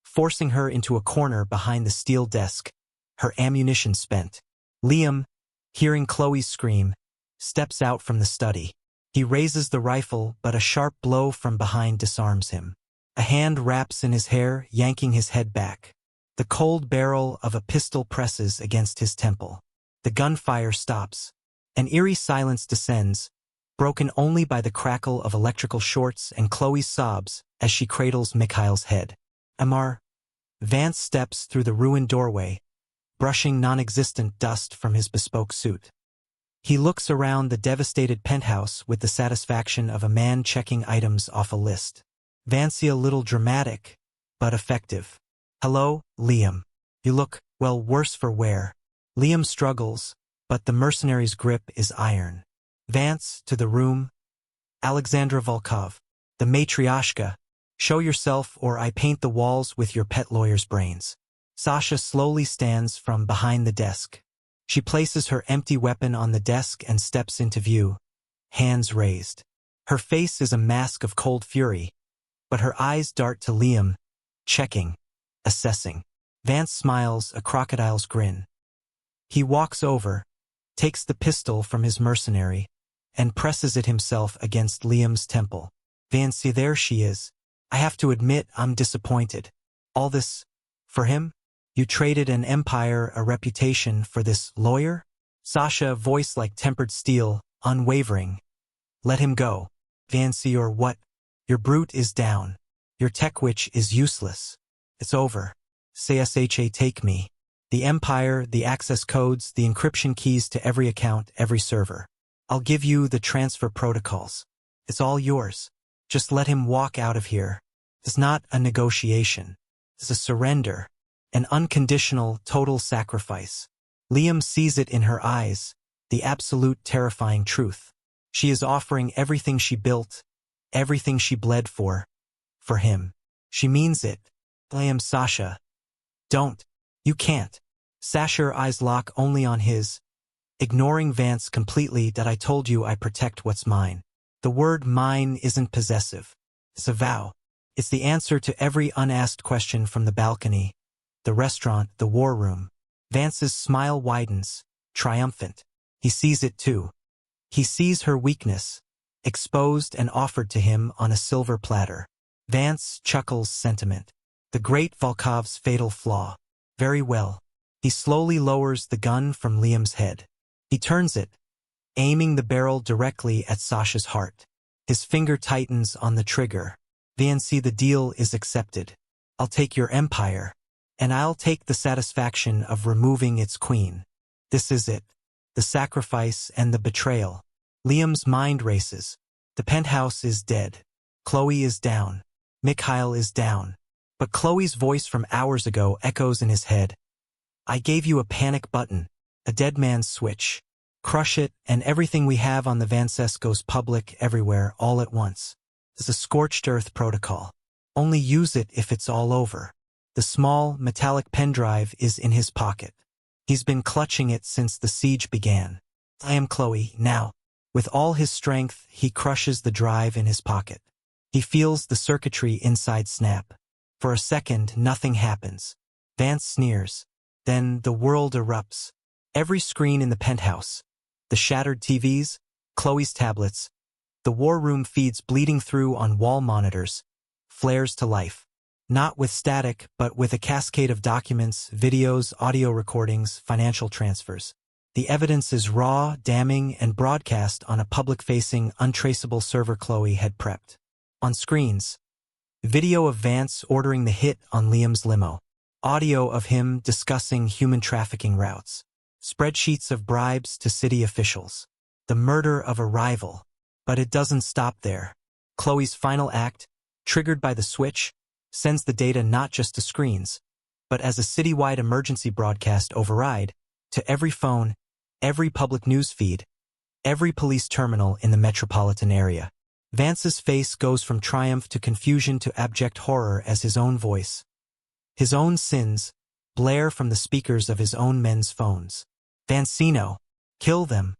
forcing her into a corner behind the steel desk, her ammunition spent. Liam, hearing Chloe's scream, steps out from the study. He raises the rifle, but a sharp blow from behind disarms him. A hand wraps in his hair, yanking his head back. The cold barrel of a pistol presses against his temple. The gunfire stops. An eerie silence descends, broken only by the crackle of electrical shorts and Chloe's sobs as she cradles Mikhail's head. Amar. Vance steps through the ruined doorway, brushing non-existent dust from his bespoke suit. He looks around the devastated penthouse with the satisfaction of a man checking items off a list. Vance a little dramatic, but effective. Hello, Liam. You look, well, worse for wear. Liam struggles, but the mercenary's grip is iron. Vance, to the room. Alexandra Volkov, the matryoshka. Show yourself or I paint the walls with your pet lawyer's brains. Sasha slowly stands from behind the desk. She places her empty weapon on the desk and steps into view, hands raised. Her face is a mask of cold fury, but her eyes dart to Liam, checking, assessing. Vance smiles, a crocodile's grin. He walks over, takes the pistol from his mercenary, and presses it himself against Liam's temple. Vance, there she is. I have to admit I'm disappointed. All this, for him? You traded an empire, a reputation for this lawyer? Sasha, voice like tempered steel, unwavering. Let him go. Vance, or what? Your brute is down. Your tech witch is useless. It's over. CSHA, take me. The empire, the access codes, the encryption keys to every account, every server. I'll give you the transfer protocols. It's all yours. Just let him walk out of here. It's not a negotiation. It's a surrender. An unconditional, total sacrifice. Liam sees it in her eyes, the absolute terrifying truth. She is offering everything she built, everything she bled for him. She means it. Liam, Sasha. Don't. You can't. Sasha's eyes lock only on his, ignoring Vance completely. That I told you I protect what's mine. The word mine isn't possessive. It's a vow. It's the answer to every unasked question from the balcony, the restaurant, the war room. Vance's smile widens, triumphant. He sees it too. He sees her weakness, exposed and offered to him on a silver platter. Vance chuckles sentiment. The great Volkov's fatal flaw. Very well. He slowly lowers the gun from Liam's head. He turns it, aiming the barrel directly at Sasha's heart. His finger tightens on the trigger. Vance, the deal is accepted. I'll take your empire, and I'll take the satisfaction of removing its queen. This is it. The sacrifice and the betrayal. Liam's mind races. The penthouse is dead. Chloe is down. Mikhail is down. But Chloe's voice from hours ago echoes in his head. I gave you a panic button, a dead man's switch. Crush it, and everything we have on the Vances goes public everywhere all at once. It's a scorched earth protocol. Only use it if it's all over. The small, metallic pen drive is in his pocket. He's been clutching it since the siege began. I am Chloe, now. With all his strength, he crushes the drive in his pocket. He feels the circuitry inside snap. For a second, nothing happens. Vance sneers. Then the world erupts. Every screen in the penthouse. The shattered TVs, Chloe's tablets. The war room feeds bleeding through on wall monitors. Flares to life. Not with static, but with a cascade of documents, videos, audio recordings, financial transfers. The evidence is raw, damning, and broadcast on a public-facing, untraceable server Chloe had prepped. On screens, video of Vance ordering the hit on Liam's limo. Audio of him discussing human trafficking routes. Spreadsheets of bribes to city officials. The murder of a rival. But it doesn't stop there. Chloe's final act, triggered by the switch, sends the data not just to screens, but as a citywide emergency broadcast override to every phone, every public news feed, every police terminal in the metropolitan area. Vance's face goes from triumph to confusion to abject horror as his own voice, his own sins, blare from the speakers of his own men's phones. Vancino, kill them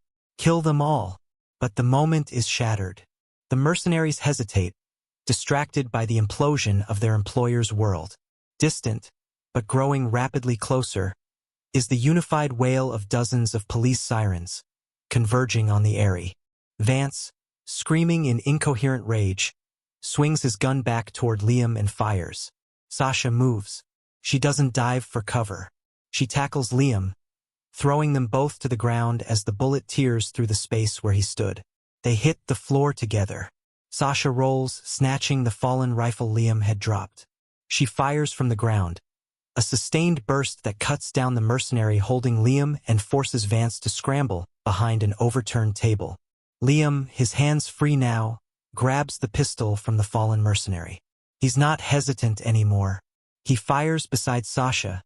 all. But the moment is shattered. The mercenaries hesitate, distracted by the implosion of their employer's world. Distant, but growing rapidly closer, is the unified wail of dozens of police sirens, converging on the area. Vance, screaming in incoherent rage, swings his gun back toward Liam and fires. Sasha moves. She doesn't dive for cover. She tackles Liam, throwing them both to the ground as the bullet tears through the space where he stood. They hit the floor together. Sasha rolls, snatching the fallen rifle Liam had dropped. She fires from the ground, a sustained burst that cuts down the mercenary holding Liam and forces Vance to scramble behind an overturned table. Liam, his hands free now, grabs the pistol from the fallen mercenary. He's not hesitant anymore. He fires beside Sasha,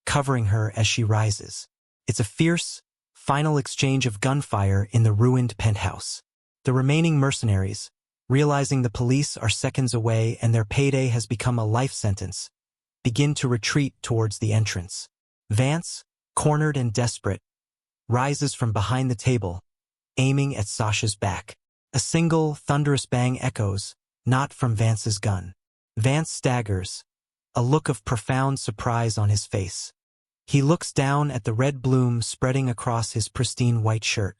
covering her as she rises. It's a fierce, final exchange of gunfire in the ruined penthouse. The remaining mercenaries, realizing the police are seconds away and their payday has become a life sentence, begin to retreat towards the entrance. Vance, cornered and desperate, rises from behind the table, aiming at Sasha's back. A single, thunderous bang echoes, not from Vance's gun. Vance staggers, a look of profound surprise on his face. He looks down at the red bloom spreading across his pristine white shirt.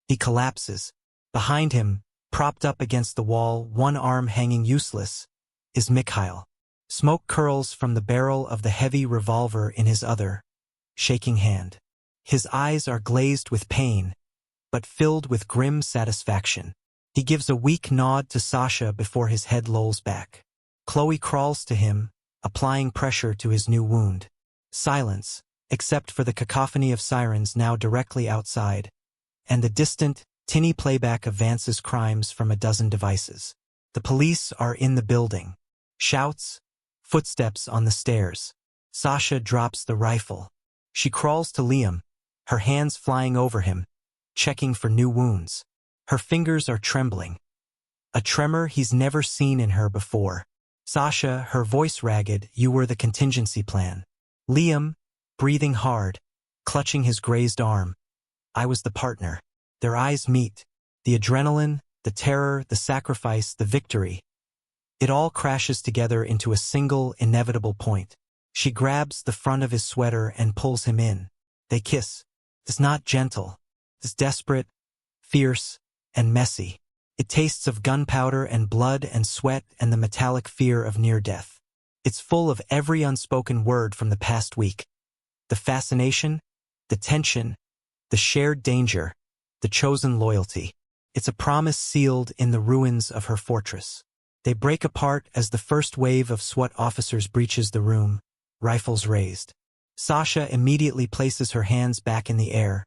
He collapses. Behind him, propped up against the wall, one arm hanging useless, is Mikhail. Smoke curls from the barrel of the heavy revolver in his other, shaking hand. His eyes are glazed with pain, but filled with grim satisfaction. He gives a weak nod to Sasha before his head lolls back. Chloe crawls to him, applying pressure to his new wound. Silence, except for the cacophony of sirens now directly outside, and the distant, tinny playback of Vance's crimes from a dozen devices. The police are in the building. Shouts, footsteps on the stairs. Sasha drops the rifle. She crawls to Liam, her hands flying over him, checking for new wounds. Her fingers are trembling. A tremor he's never seen in her before. Sasha, her voice ragged, you were the contingency plan. Liam, breathing hard, clutching his grazed arm. I was the partner. Their eyes meet. The adrenaline, the terror, the sacrifice, the victory. It all crashes together into a single, inevitable point. She grabs the front of his sweater and pulls him in. They kiss. It's not gentle. It's desperate, fierce, and messy. It tastes of gunpowder and blood and sweat and the metallic fear of near death. It's full of every unspoken word from the past week. The fascination, the tension, the shared danger, the chosen loyalty. It's a promise sealed in the ruins of her fortress. They break apart as the first wave of SWAT officers breaches the room, rifles raised. Sasha immediately places her hands back in the air,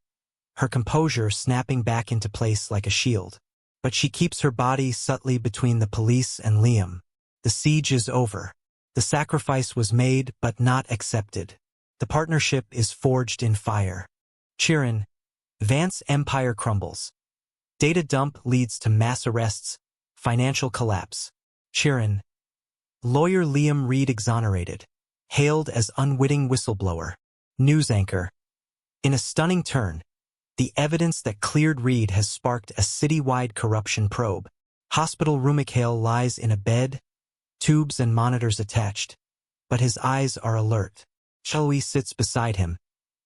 her composure snapping back into place like a shield. But she keeps her body subtly between the police and Liam. The siege is over. The sacrifice was made but not accepted. The partnership is forged in fire. Chiron, Vance empire crumbles. Data dump leads to mass arrests, financial collapse. Chiron, lawyer Liam Reed exonerated, hailed as unwitting whistleblower. News anchor. In a stunning turn, the evidence that cleared Reed has sparked a citywide corruption probe. Hospital Rumikale lies in a bed, tubes and monitors attached, but his eyes are alert. Chalui sits beside him,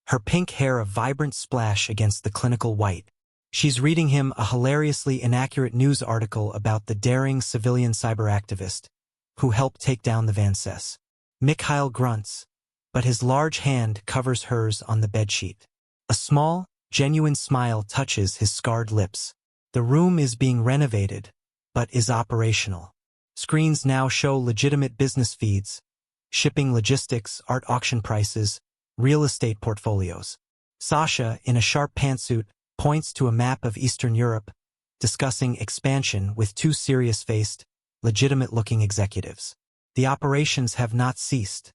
her pink hair a vibrant splash against the clinical white. She's reading him a hilariously inaccurate news article about the daring civilian cyber activist who helped take down the Vances. Mikhail grunts, but his large hand covers hers on the bedsheet. A small, genuine smile touches his scarred lips. The room is being renovated, but is operational. Screens now show legitimate business feeds, shipping logistics, art auction prices, real estate portfolios. Sasha, in a sharp pantsuit, points to a map of Eastern Europe, discussing expansion with two serious-faced, legitimate-looking executives. The operations have not ceased.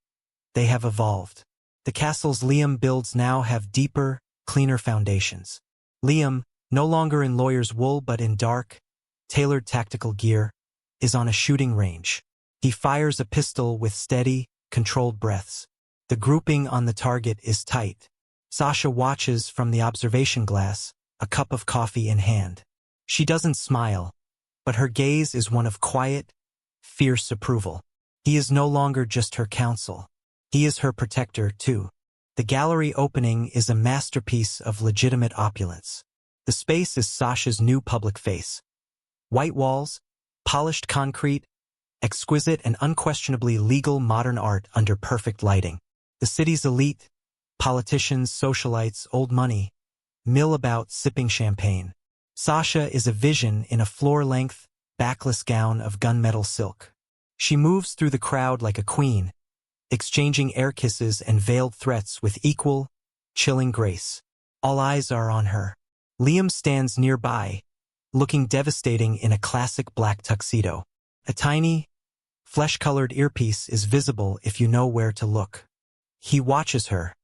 They have evolved. The castles Liam builds now have deeper, cleaner foundations. Liam, no longer in lawyer's wool but in dark, tailored tactical gear, is on a shooting range. He fires a pistol with steady, controlled breaths. The grouping on the target is tight. Sasha watches from the observation glass, a cup of coffee in hand. She doesn't smile, but her gaze is one of quiet, fierce approval. He is no longer just her counsel. He is her protector, too. The gallery opening is a masterpiece of legitimate opulence. The space is Sasha's new public face. White walls, polished concrete, exquisite and unquestionably legal modern art under perfect lighting. The city's elite, politicians, socialites, old money, mill about sipping champagne. Sasha is a vision in a floor-length, backless gown of gunmetal silk. She moves through the crowd like a queen, exchanging air kisses and veiled threats with equal, chilling grace. All eyes are on her. Liam stands nearby, looking devastating in a classic black tuxedo. A tiny, flesh-colored earpiece is visible if you know where to look. He watches her,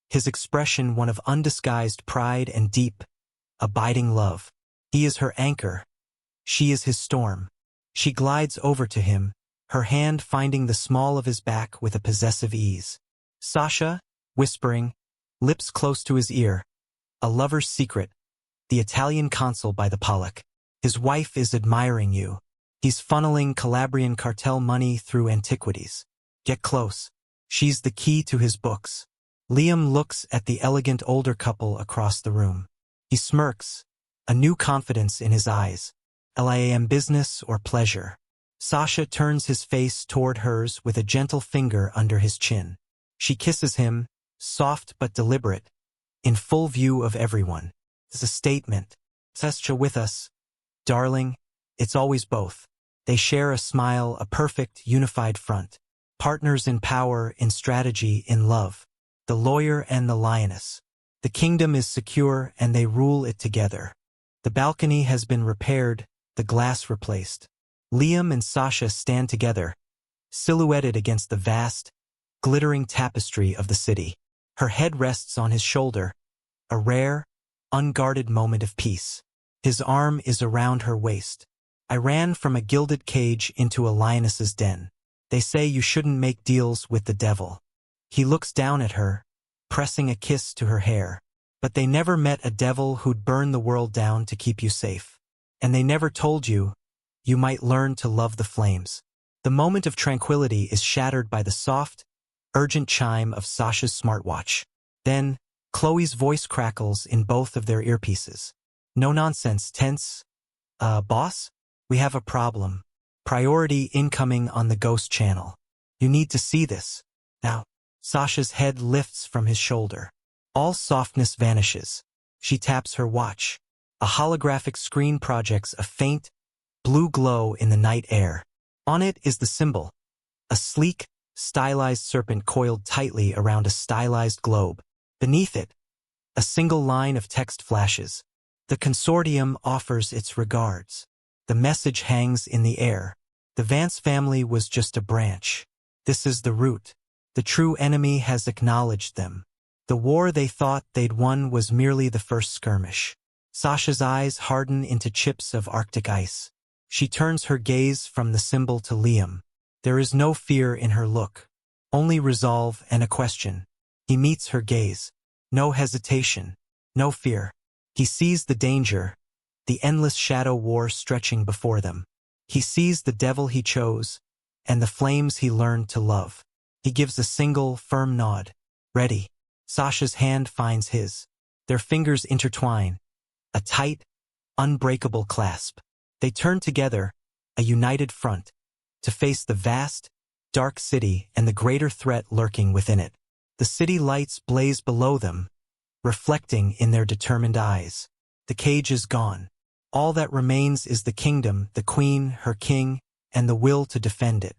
his expression one of undisguised pride and deep, abiding love. He is her anchor. She is his storm. She glides over to him, her hand finding the small of his back with a possessive ease. Sasha, whispering, lips close to his ear. A lover's secret. The Italian consul by the Pollock. His wife is admiring you. He's funneling Calabrian cartel money through antiquities. Get close. She's the key to his books. Liam looks at the elegant older couple across the room. He smirks, a new confidence in his eyes. LIAM business or pleasure? Sasha turns his face toward hers with a gentle finger under his chin. She kisses him, soft but deliberate, in full view of everyone. It's a statement. Sasha with us. Darling, it's always both. They share a smile, a perfect, unified front. Partners in power, in strategy, in love. The lawyer and the lioness. The kingdom is secure and they rule it together. The balcony has been repaired, the glass replaced. Liam and Sasha stand together, silhouetted against the vast, glittering tapestry of the city. Her head rests on his shoulder, a rare, unguarded moment of peace. His arm is around her waist. I ran from a gilded cage into a lioness's den. They say you shouldn't make deals with the devil. He looks down at her, pressing a kiss to her hair. But they never met a devil who'd burn the world down to keep you safe. And they never told you, you might learn to love the flames. The moment of tranquility is shattered by the soft, urgent chime of Sasha's smartwatch. Then, Chloe's voice crackles in both of their earpieces. No nonsense, tense. Boss? We have a problem. Priority incoming on the Ghost channel. You need to see this. Now, Sasha's head lifts from his shoulder. All softness vanishes. She taps her watch. A holographic screen projects a faint, blue glow in the night air. On it is the symbol. A sleek, stylized serpent coiled tightly around a stylized globe. Beneath it, a single line of text flashes. The consortium offers its regards. The message hangs in the air. The Vance family was just a branch. This is the root. The true enemy has acknowledged them. The war they thought they'd won was merely the first skirmish. Sasha's eyes harden into chips of Arctic ice. She turns her gaze from the symbol to Liam. There is no fear in her look, only resolve and a question. He meets her gaze. No hesitation, no fear. He sees the danger, the endless shadow war stretching before them. He sees the devil he chose, and the flames he learned to love. He gives a single, firm nod. Ready. Sasha's hand finds his. Their fingers intertwine. A tight, unbreakable clasp. They turn together, a united front, to face the vast, dark city and the greater threat lurking within it. The city lights blaze below them, reflecting in their determined eyes. The cage is gone. All that remains is the kingdom, the queen, her king, and the will to defend it.